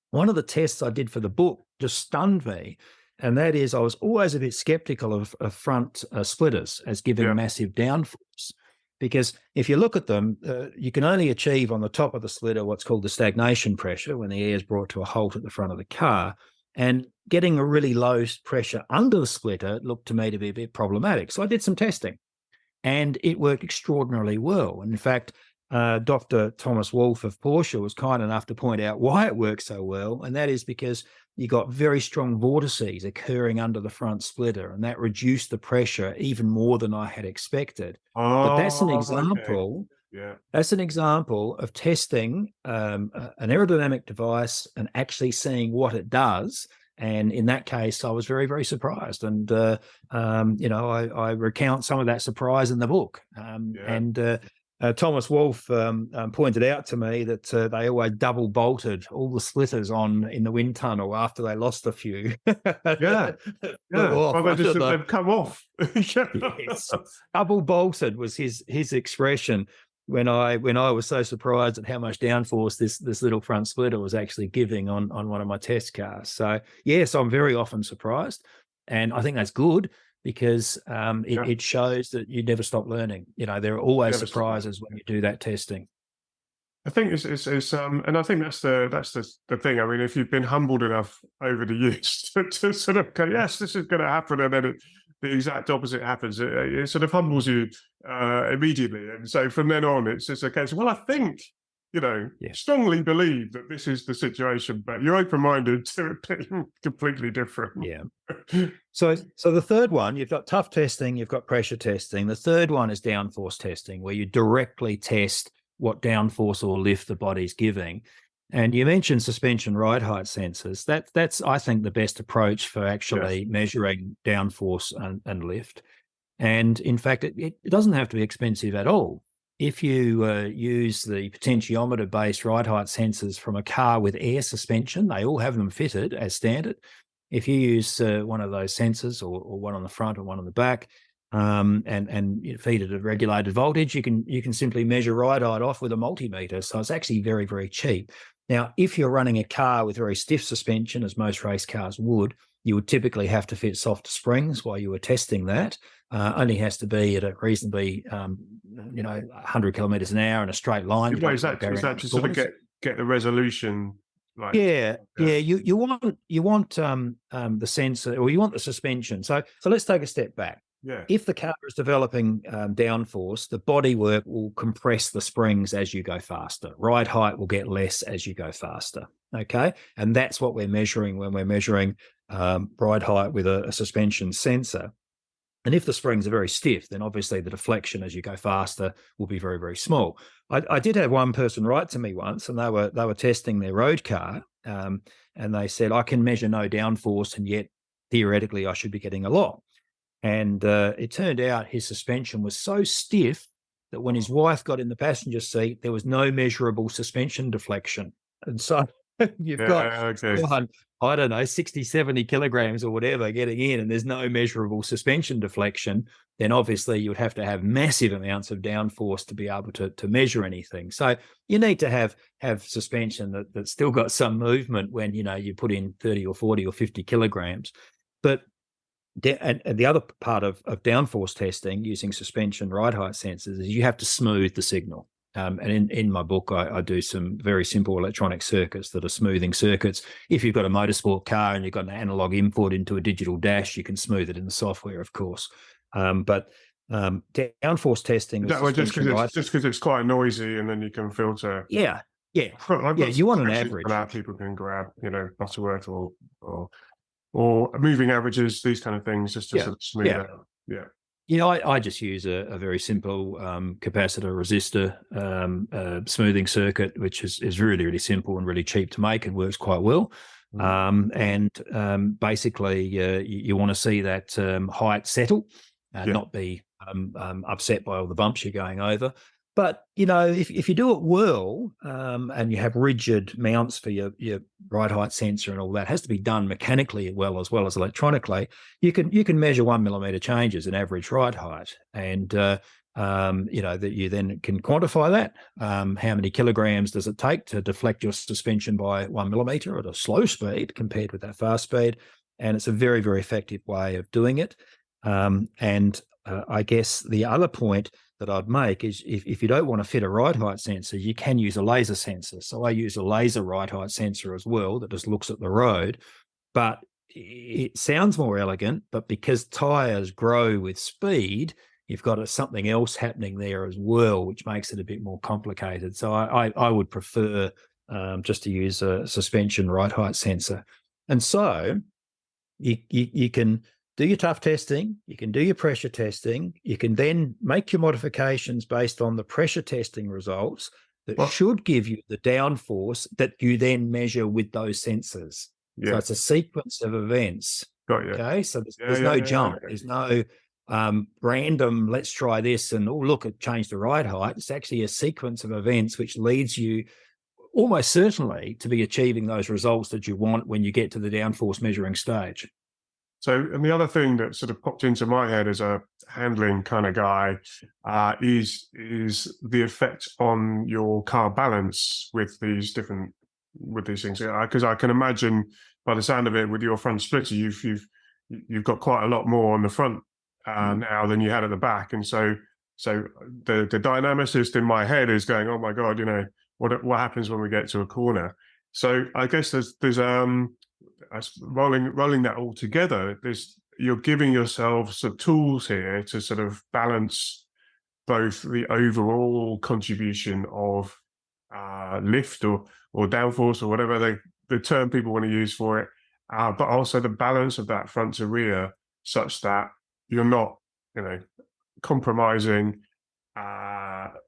one of the tests I did for the book just stunned me. And that is, I was always a bit skeptical of front splitters as giving massive downforce, because if you look at them, you can only achieve on the top of the splitter what's called the stagnation pressure, when the air is brought to a halt at the front of the car. And getting a really low pressure under the splitter looked to me to be a bit problematic. So I did some testing, and it worked extraordinarily well. And in fact, Dr. Thomas Wolfe of Porsche was kind enough to point out why it works so well, and that is because you got very strong vortices occurring under the front splitter, and that reduced the pressure even more than I had expected. But that's an example. Okay. Yeah, that's an example of testing an aerodynamic device and actually seeing what it does. And in that case, I was very, very surprised. And I recount some of that surprise in the book. Thomas Wolfe pointed out to me that they always double bolted all the splitters in the wind tunnel after they lost a few. Well, they've come off. Yes. Double bolted was his expression when I was so surprised at how much downforce this little front splitter was actually giving on one of my test cars. So yes, I'm very often surprised, and I think that's good, because it shows that you never stop learning. There are always surprises when you do that testing. I think it's and I think that's the thing. I mean, if you've been humbled enough over the years to sort of go, yes, this is going to happen, and then the exact opposite happens, it sort of humbles you immediately. And so from then on, it's just a case, well, I think, strongly believe that this is the situation, but you're open-minded to it being completely different. Yeah. So the third one, you've got Tuft testing, you've got pressure testing. The third one is downforce testing, where you directly test what downforce or lift the body's giving. And you mentioned suspension ride height sensors. That's I think the best approach for actually measuring downforce and lift. And in fact, it doesn't have to be expensive at all. If you use the potentiometer-based ride height sensors from a car with air suspension, they all have them fitted as standard. If you use one of those sensors, or one on the front or one on the back, and you feed it a regulated voltage, you can simply measure ride height off with a multimeter. So it's actually very, very cheap. Now, if you're running a car with very stiff suspension, as most race cars would, you would typically have to fit softer springs while you were testing that. Only has to be at a reasonably, 100 kilometers an hour in a straight line. Is that to sort of get the resolution? You want the sensor, or you want the suspension. So let's take a step back. Yeah. If the car is developing downforce, the bodywork will compress the springs as you go faster. Ride height will get less as you go faster. Okay, and that's what we're measuring when we're measuring ride height with a suspension sensor. And if the springs are very stiff, then obviously the deflection as you go faster will be very, very small. I did have one person write to me once, and they were testing their road car, and they said, I can measure no downforce, and yet theoretically I should be getting a lot. And it turned out his suspension was so stiff that when his wife got in the passenger seat, there was no measurable suspension deflection. And so you've got, I don't know, 60, 70 kilograms or whatever getting in, and there's no measurable suspension deflection, then obviously you would have to have massive amounts of downforce to be able to measure anything. So you need to have suspension that's still got some movement when, you put in 30 or 40 or 50 kilograms. But And the other part of downforce testing using suspension ride height sensors is you have to smooth the signal. And in my book, I do some very simple electronic circuits that are smoothing circuits. If you've got a motorsport car and you've got an analog input into a digital dash, you can smooth it in the software, of course. But downforce testing with just because it's quite noisy, and then you can filter. Yeah. You want an average that people can grab, Butterworth or moving averages, these kind of things, just to sort of smooth out. Yeah. I just use a very simple capacitor resistor smoothing circuit, which is really, really simple and really cheap to make and works quite well. Basically, you want to see that height settle and not be upset by all the bumps you're going over. But, if you do it well and you have rigid mounts for your ride height sensor and all that, has to be done mechanically as well as electronically, you can measure 1 millimeter changes in average ride height. And, that you then can quantify that. How many kilograms does it take to deflect your suspension by 1 millimeter at a slow speed compared with that fast speed? And it's a very, very effective way of doing it. I guess the other point that I'd make is if you don't want to fit a ride height sensor, you can use a laser sensor. So I use a laser ride height sensor as well that just looks at the road, but it sounds more elegant, but because tires grow with speed, you've got something else happening there as well, which makes it a bit more complicated. So I would prefer just to use a suspension ride height sensor. And so you can do your Tuft testing, you can do your pressure testing, you can then make your modifications based on the pressure testing results that should give you the downforce that you then measure with those sensors. Yeah. So it's a sequence of events. Got you. Okay, so there's no jump. There's no random, let's try this and, oh, look, it changed the ride height. It's actually a sequence of events which leads you almost certainly to be achieving those results that you want when you get to the downforce measuring stage. So, and the other thing that sort of popped into my head as a handling kind of guy is the effect on your car balance with these things. Because I can imagine, by the sound of it, with your front splitter, you've got quite a lot more on the front now than you had at the back, and so the dynamicist in my head is going, oh my god, what happens when we get to a corner? So I guess there's rolling that all together, you're giving yourselves the tools here to sort of balance both the overall contribution of lift or downforce or whatever the term people want to use for it, but also the balance of that front to rear, such that you're not compromising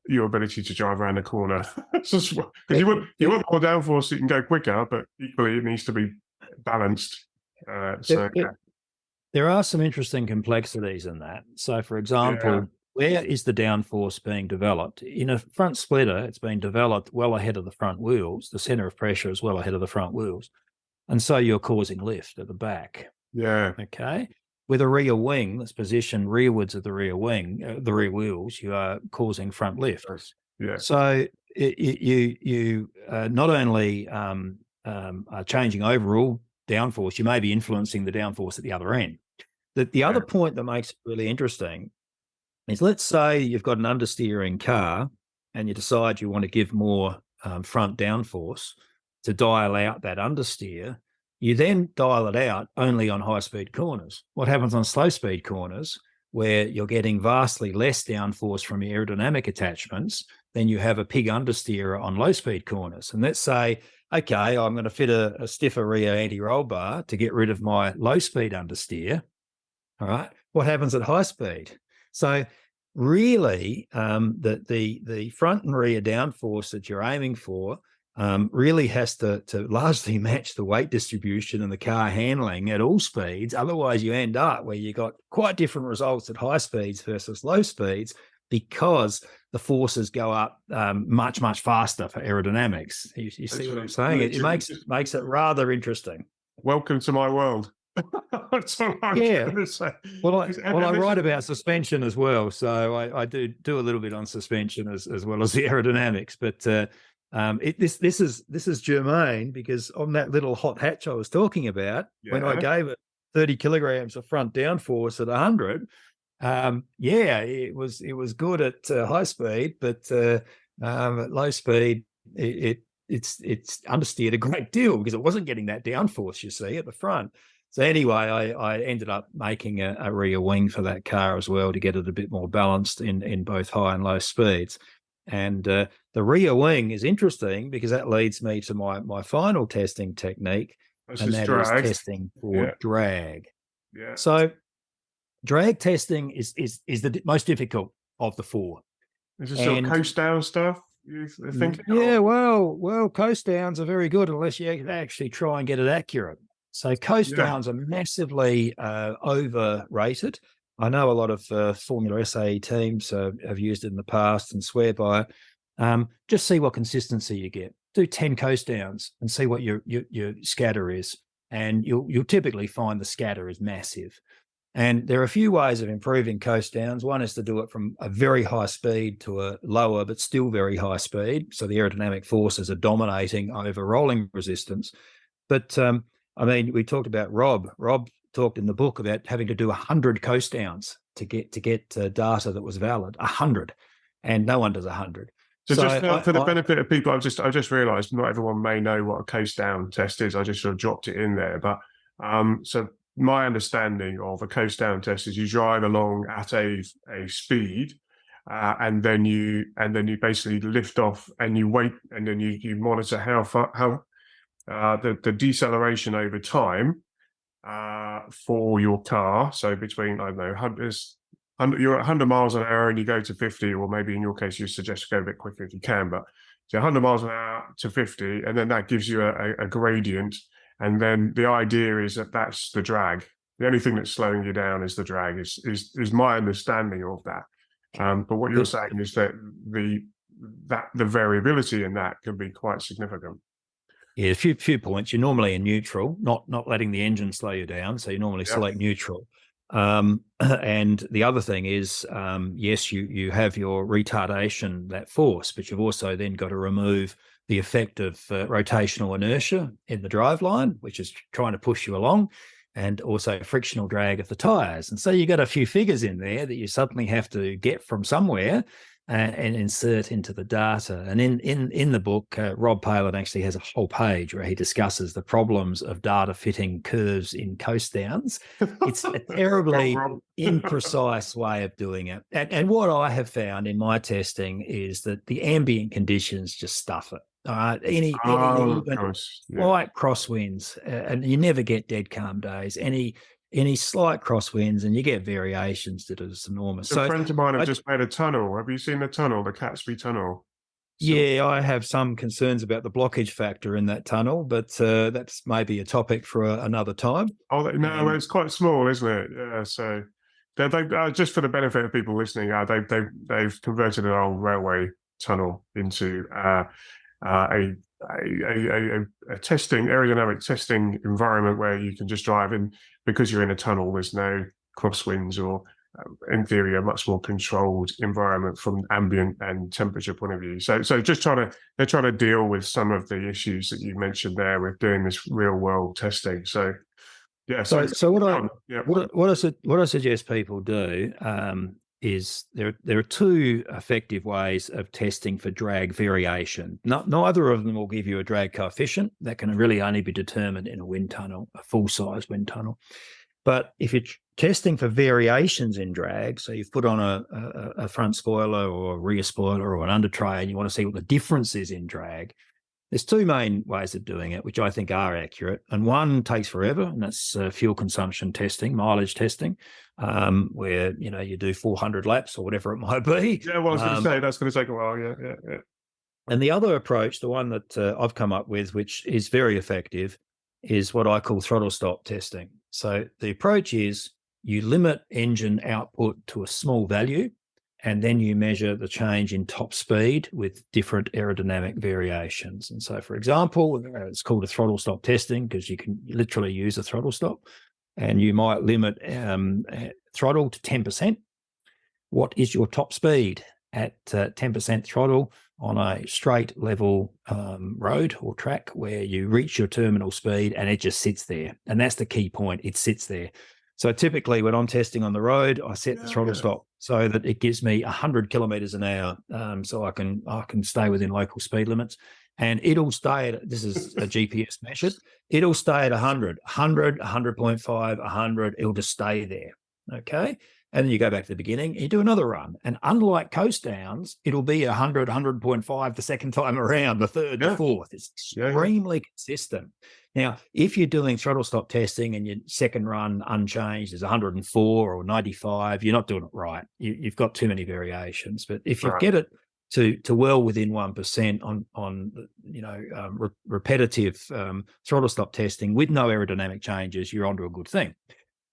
your ability to drive around the corner. Because you want more downforce so you can go quicker, but equally it needs to be balanced. There are some interesting complexities in that. So, for example, where is the downforce being developed? In a front splitter, it's been developed well ahead of the front wheels. The center of pressure is well ahead of the front wheels. And so you're causing lift at the back. Yeah. Okay. With a rear wing that's positioned rearwards of the rear wing, the rear wheels, you are causing front lift. Yeah. So you not only are changing overall downforce, you may be influencing the downforce at the other end. The other point that makes it really interesting is, let's say you've got an understeering car and you decide you want to give more front downforce to dial out that understeer. You then dial it out only on high-speed corners. What happens on slow-speed corners, where you're getting vastly less downforce from your aerodynamic attachments, then you have a pig understeer on low-speed corners. And let's say, okay, I'm going to fit a stiffer rear anti-roll bar to get rid of my low-speed understeer. All right, what happens at high speed? So really, the front and rear downforce that you're aiming for really has to largely match the weight distribution and the car handling at all speeds. Otherwise, you end up where you got quite different results at high speeds versus low speeds, because the forces go up much, much faster for aerodynamics. You see what I'm saying? It makes it rather interesting. Welcome to my world. That's all I'm gonna say. Well, I write about suspension as well, so I do a little bit on suspension as well as the aerodynamics. But this is germane, because on that little hot hatch I was talking about, when I gave it 30 kilograms of front downforce at 100. Yeah, it was good at high speed, but at low speed, it's understeered a great deal because it wasn't getting that downforce, you see, at the front. So anyway, I ended up making a rear wing for that car as well to get it a bit more balanced in both high and low speeds. And the rear wing is interesting because that leads me to my final testing technique, and that is testing for drag. Yeah. So drag testing is the most difficult of the four. Is this sort of coast down stuff? You think? Yeah, well, coast downs are very good unless you actually try and get it accurate. So coast downs are massively overrated. I know a lot of Formula SAE teams have used it in the past and swear by it. Just see what consistency you get. Do 10 coast downs and see what your scatter is, and you'll typically find the scatter is massive. And there are a few ways of improving coast downs. One is to do it from a very high speed to a lower but still very high speed, so the aerodynamic forces are dominating over rolling resistance. But I mean, we talked about Rob. Rob talked in the book about having to do 100 coast downs to get data that was valid. 100, and no one does 100. So just for the benefit of people, I just realised not everyone may know what a coast down test is. I just sort of dropped it in there, but so my understanding of a coast down test is you drive along at a speed, and then you basically lift off and you wait, and then you monitor how the deceleration over time for your car. So between, I don't know, you're at 100 miles an hour and you go to 50, or maybe in your case you suggest go a bit quicker if you can, but so 100 miles an hour to 50, and then that gives you a gradient. And then the idea is that that's the drag. The only thing that's slowing you down is the drag, is my understanding of that. But what you're saying is that the variability in that can be quite significant. Yeah, a few points. You're normally in neutral, not letting the engine slow you down. So you normally select neutral. And the other thing is, yes, you have your retardation, that force, but you've also then got to remove the effect of rotational inertia in the driveline, which is trying to push you along, and also frictional drag of the tires. And so you got a few figures in there that you suddenly have to get from somewhere and insert into the data. And in the book, Rob Palin actually has a whole page where he discusses the problems of data fitting curves in coast downs. It's a terribly imprecise way of doing it. And what I have found in my testing is that the ambient conditions just stuff it. Any slight crosswinds, and you never get dead calm days. Any slight crosswinds, and you get variations that are enormous. So friends of mine have just made a tunnel. Have you seen the tunnel, the Catesby tunnel? Yeah, I have some concerns about the blockage factor in that tunnel, but that's maybe a topic for another time. Oh, no, it's quite small, isn't it? Yeah, so they just for the benefit of people listening, they've converted an old railway tunnel into a aerodynamic testing environment where you can just drive in. Because you're in a tunnel, there's no crosswinds, or in theory a much more controlled environment from ambient and temperature point of view. So just they're trying to deal with some of the issues that you mentioned there with doing this real world testing. So yeah. So what I suggest people do is there are two effective ways of testing for drag variation. Neither of them will give you a drag coefficient. That can really only be determined in a wind tunnel, a full-size wind tunnel. But if you're testing for variations in drag, so you've put on a front spoiler or a rear spoiler or an under tray, and you want to see what the difference is in drag, there's two main ways of doing it, which I think are accurate. And one takes forever, and that's fuel consumption testing, mileage testing, where, you do 400 laps or whatever it might be. Yeah, well, I was going to say, that's going to take a while, yeah. And the other approach, the one that I've come up with, which is very effective, is what I call throttle stop testing. So the approach is you limit engine output to a small value, and then you measure the change in top speed with different aerodynamic variations. And so, for example, it's called a throttle stop testing because you can literally use a throttle stop, and you might limit throttle to 10%. What is your top speed at 10% throttle? on a straight level road or track where you reach your terminal speed and it just sits there. And that's the key point. It sits there. So typically when I'm testing on the road, I set the throttle stop so that it gives me 100 kilometers an hour. So I can stay within local speed limits, and it'll stay at, this is a GPS measured, it'll stay at 100, 100.5, 100, it'll just stay there. Okay. And then you go back to the beginning, you do another run. And unlike coast downs, it'll be 100, 100.5 the second time around, the third, the fourth. It's extremely consistent. Now, if you're doing throttle stop testing and your second run unchanged is 104 or 95, you're not doing it right. You've got too many variations. But if you get it to well within 1% on repetitive throttle stop testing with no aerodynamic changes, you're onto a good thing.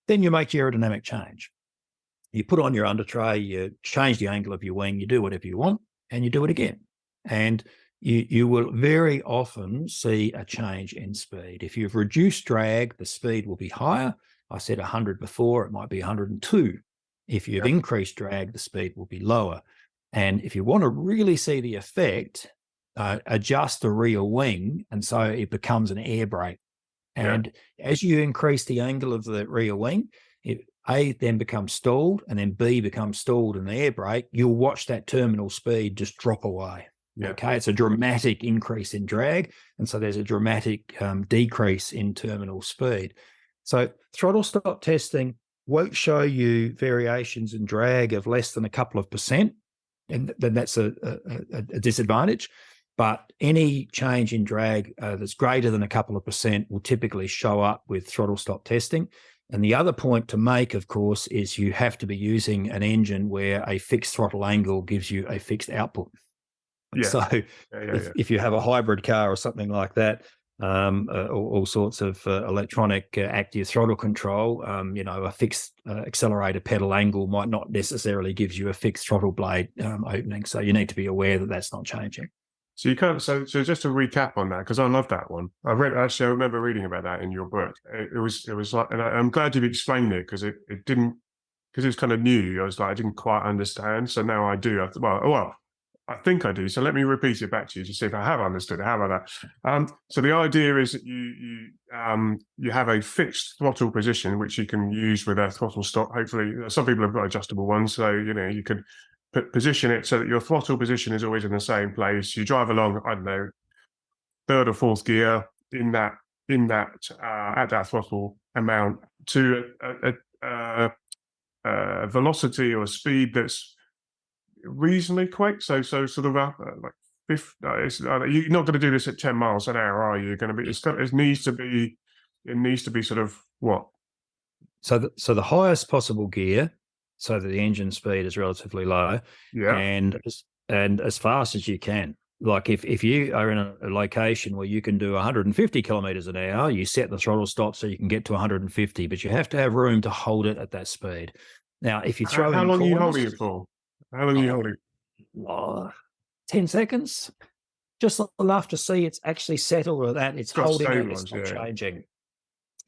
Then you make your aerodynamic change. You put on your under tray, you change the angle of your wing, you do whatever you want, and you do it again. And you will very often see a change in speed. If you've reduced drag, the speed will be higher. I said 100 before, it might be 102. If you've increased drag, the speed will be lower. And if you want to really see the effect, adjust the rear wing, and so it becomes an air brake. And as you increase the angle of the rear wing, A then becomes stalled, and then B becomes stalled in the air brake. You'll watch that terminal speed just drop away. Okay, it's a dramatic increase in drag, and so there's a dramatic decrease in terminal speed. So throttle stop testing won't show you variations in drag of less than a couple of percent, and then that's a disadvantage. But any change in drag that's greater than a couple of percent will typically show up with throttle stop testing. And the other point to make, of course, is you have to be using an engine where a fixed throttle angle gives you a fixed output. So if you have a hybrid car or something like that, all sorts of electronic active throttle control, a fixed accelerator pedal angle might not necessarily give you a fixed throttle blade opening. So you need to be aware that that's not changing. So you can't. So just to recap on that, because I love that one. I remember reading about that in your book. It was like, and I'm glad you've explained it, because it didn't, because it's kind of new. I was like, I didn't quite understand. So now I do. Well, I think I do. So let me repeat it back to you to see if I have understood it. How about that? So the idea is that you have a fixed throttle position which you can use with a throttle stop. Hopefully, some people have got adjustable ones, so you can position it so that your throttle position is always in the same place. You drive along, I don't know, third or fourth gear at that throttle amount to a velocity or a speed that's reasonably quick. So sort of like you're not going to do this at 10 miles an hour, are you? You're going to be. It needs to be sort of what? So the highest possible gear, so that the engine speed is relatively low, and as fast as you can. Like if you are in a location where you can do 150 kilometers an hour, you set the throttle stop so you can get to 150, but you have to have room to hold it at that speed. Now, if you throw how long are you holding it for? How long are you holding? 10 seconds, just enough to see it's actually settled, or that it's holding it, it's not changing.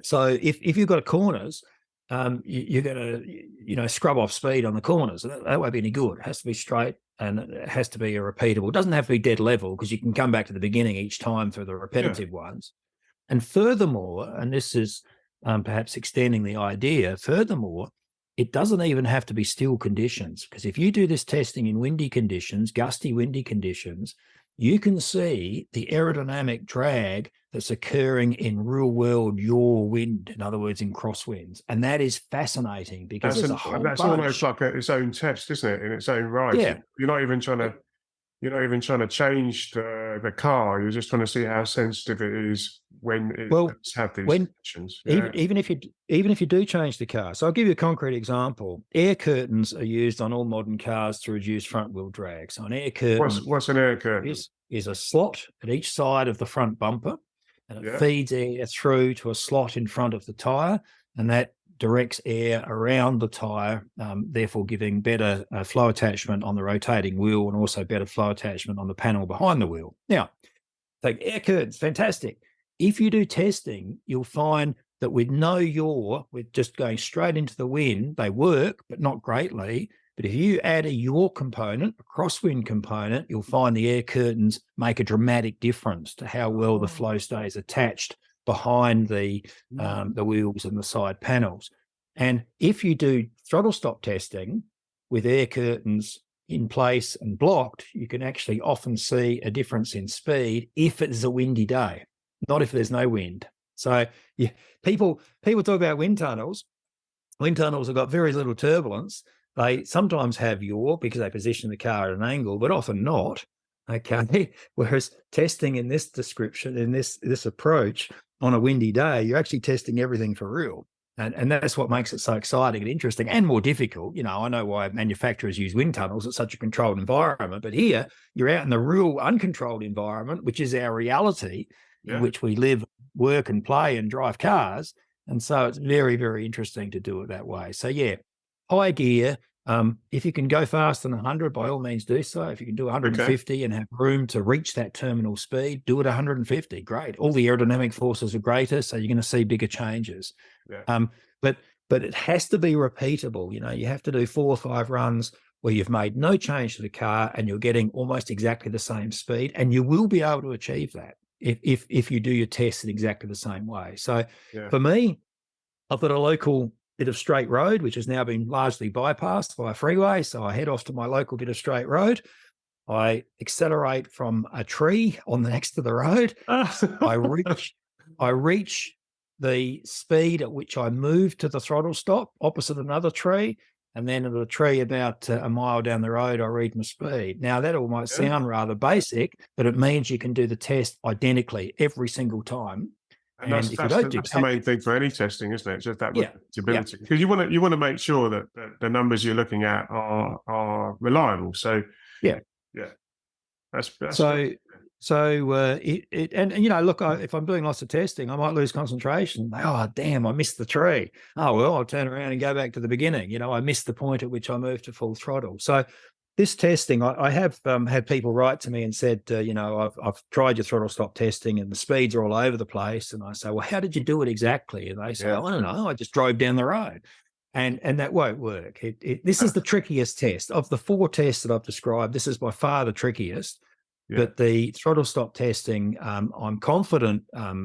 So if you've got corners, you're going to scrub off speed on the corners. That won't be any good. It has to be straight, and it has to be a repeatable. It doesn't have to be dead level, because you can come back to the beginning each time through the repetitive ones. And furthermore, and this is perhaps extending the idea, furthermore, it doesn't even have to be still conditions, because if you do this testing in windy conditions, gusty windy conditions, you can see the aerodynamic drag that's occurring in real world yaw wind, in other words, in crosswinds. And that is fascinating, because that's almost like its own test, isn't it, in its own right? Yeah. You're not even trying to change the car. You're just trying to see how sensitive it is when it's had these conditions. Even if you do change the car. So I'll give you a concrete example. Air curtains are used on all modern cars to reduce front wheel drag. So an air curtain. What's an air curtain? Is a slot at each side of the front bumper, and it feeds air through to a slot in front of the tyre, and that directs air around the tyre, therefore giving better flow attachment on the rotating wheel, and also better flow attachment on the panel behind the wheel. Now, take air curtains, fantastic. If you do testing, you'll find that with no yaw, with just going straight into the wind, they work, but not greatly. But if you add a yaw component, a crosswind component, you'll find the air curtains make a dramatic difference to how well the flow stays attached behind the wheels and the side panels. And if you do throttle stop testing with air curtains in place and blocked, you can actually often see a difference in speed if it's a windy day, not if there's no wind. So yeah, people talk about wind tunnels. Wind tunnels have got very little turbulence. They sometimes have yaw because they position the car at an angle, but often not. Okay. Whereas testing in this description, in this approach on a windy day, you're actually testing everything for real. And that's what makes it so exciting and interesting and more difficult. You know, I know why manufacturers use wind tunnels. It's such a controlled environment. But here, you're out in the real uncontrolled environment, which is our reality in which we live, work and play and drive cars. And so it's very, very interesting to do it that way. So, yeah, high gear. If you can go faster than 100, by all means do so. If you can do 150 and have room to reach that terminal speed, do it 150. Great. All the aerodynamic forces are greater, so you're going to see bigger changes. Yeah. But it has to be repeatable. You know, you have to do 4 or 5 runs where you've made no change to the car and you're getting almost exactly the same speed, and you will be able to achieve that if you do your tests in exactly the same way. So for me, I've got a local bit of straight road, which has now been largely bypassed by a freeway. So I head off to my local bit of straight road. I accelerate from a tree on the next to the road. I reach the speed at which I move to the throttle stop opposite another tree. And then at a tree about a mile down the road, I read my speed. Now, that all might sound rather basic, but it means you can do the test identically every single time. And that's the main thing for any testing, isn't it? Just that repeatability. Because you want to make sure that the numbers you're looking at are reliable. So that's and you know, look, if I'm doing lots of testing, I might lose concentration. Oh, damn, I missed the tree. Oh, well, I'll turn around and go back to the beginning. You know, I missed the point at which I moved to full throttle. So this testing, I have had people write to me and said, you know, I've tried your throttle stop testing and the speeds are all over the place. And I say, well, how did you do it exactly? And they say, I don't know, I just drove down the road. And that won't work. This is the trickiest test. Of the 4 tests that I've described, this is by far the trickiest. But the throttle stop testing, I'm confident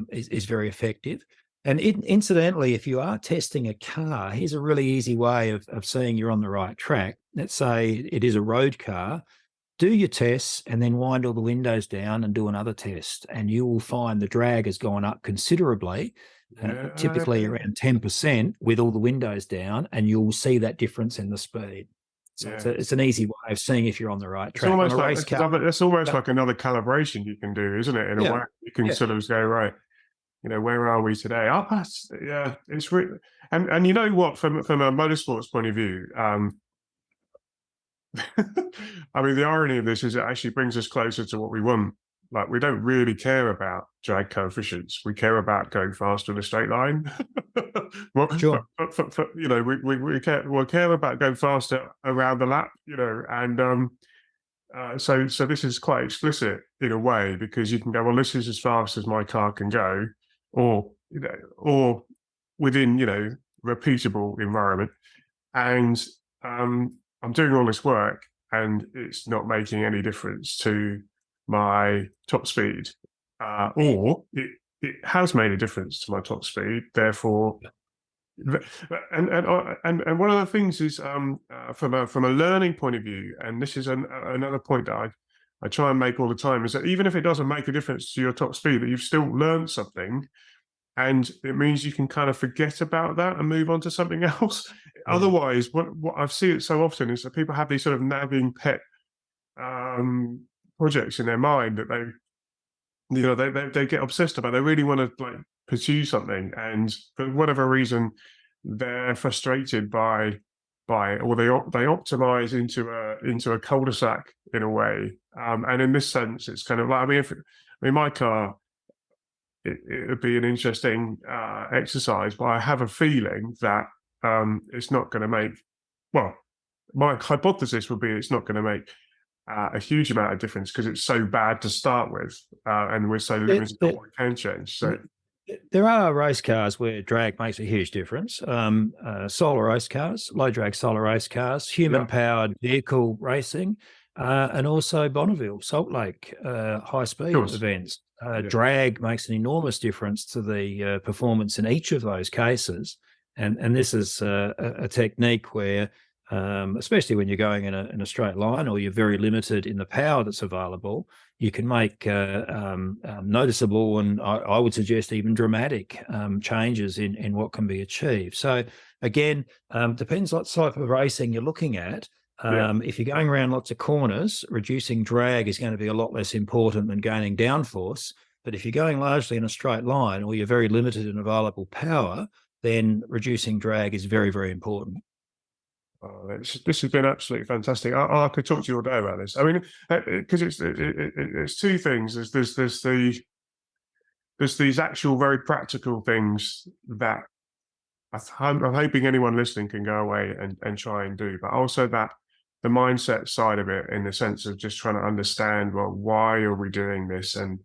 is very effective. And incidentally, if you are testing a car, here's a really easy way of seeing you're on the right track. Let's say it is a road car. Do your tests and then wind all the windows down and do another test. And you will find the drag has gone up considerably, typically around 10% with all the windows down, and you'll see that difference in the speed. So it's an easy way of seeing if you're on the right track. It's almost like another calibration you can do, isn't it? In a way, you can sort of go, right, you know, where are we today? It's really, and you know what, from a motorsports point of view, I mean, the irony of this is it actually brings us closer to what we want. Like, we don't really care about drag coefficients. We care about going faster in a straight line. You know, we'll care about going faster around the lap, you know, and so this is quite explicit in a way, because you can go, well, this is as fast as my car can go, or, you know, or within, you know, repeatable environment. And I'm doing all this work and it's not making any difference to my top speed, or it has made a difference to my top speed. Therefore, and one of the things is from a learning point of view, and this is another point that I try and make all the time, is that even if it doesn't make a difference to your top speed, that you've still learned something, and it means you can kind of forget about that and move on to something else. Otherwise, what I've seen it so often is that people have these sort of nagging pet projects in their mind that they get obsessed about. They really want to like pursue something, and for whatever reason, they're frustrated by or they optimize into a cul-de-sac in a way. And in this sense, it's kind of like, I mean, my car, it would be an interesting exercise, but I have a feeling that it's not going to make. Well, my hypothesis would be it's not going to make a huge amount of difference because it's so bad to start with, and we're so limited to what we can change. So There are race cars where drag makes a huge difference. Solar race cars, low drag solar race cars, human powered vehicle racing, and also Bonneville, Salt Lake, high speed course. events. Drag makes an enormous difference to the performance in each of those cases. And this is a technique where, especially when you're going in a straight line or you're very limited in the power that's available, you can make noticeable and I would suggest even dramatic changes in what can be achieved. So again, depends what type of racing you're looking at. If you're going around lots of corners, reducing drag is going to be a lot less important than gaining downforce. But if you're going largely in a straight line or you're very limited in available power, then reducing drag is very, very important. Oh, this has been absolutely fantastic. I could talk to you all day about this. I mean, because it's two things. There's these actual very practical things that I'm hoping anyone listening can go away and try and do, but also that the mindset side of it, in the sense of just trying to understand, well, why are we doing this? And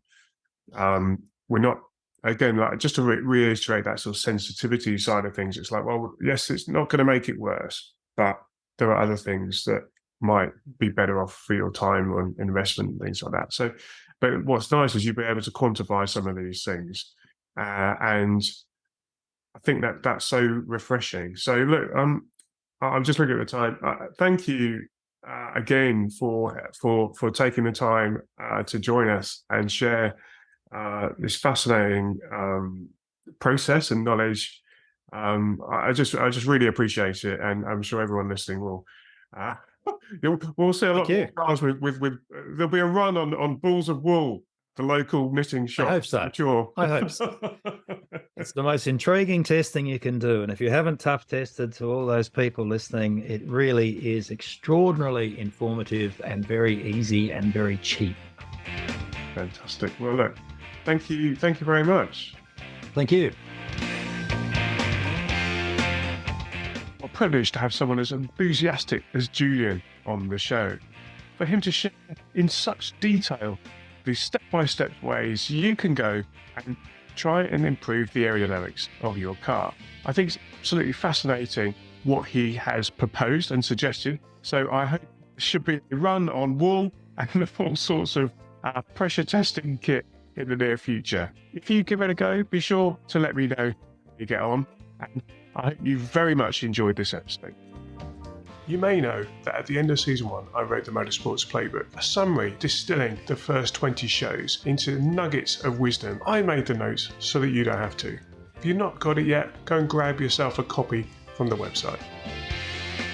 we're not, again, like, just to reiterate that sort of sensitivity side of things. It's like, well, yes, it's not going to make it worse, but there are other things that might be better off for your time and investment and things like that. So, but what's nice is you'll be able to quantify some of these things. And I think that's so refreshing. So look, I'm just looking at the time. Thank you again for taking the time to join us and share this fascinating process and knowledge. I just really appreciate it, and I'm sure everyone listening will. We'll see a lot of cars with there'll be a run on Balls of Wool, the local knitting shop. I hope so. Sure. I hope so. It's the most intriguing testing you can do. And if you haven't Tuft tested, to all those people listening, it really is extraordinarily informative and very easy and very cheap. Fantastic. Well, look, thank you very much. Thank you. I'm privileged to have someone as enthusiastic as Julian on the show. For him to share in such detail the step-by-step ways you can go and try and improve the aerodynamics of your car. I think it's absolutely fascinating what he has proposed and suggested. So I hope there should be a run on wool and all sorts of pressure testing kit in the near future. If you give it a go, be sure to let me know how you get on. And I hope you very much enjoyed this episode. You may know that at the end of season 1, I wrote the Motorsports Playbook, a summary distilling the first 20 shows into nuggets of wisdom. I made the notes so that you don't have to. If you've not got it yet, go and grab yourself a copy from the website.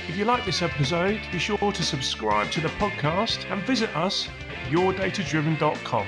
If you like this episode, be sure to subscribe to the podcast and visit us at yourdatadriven.com.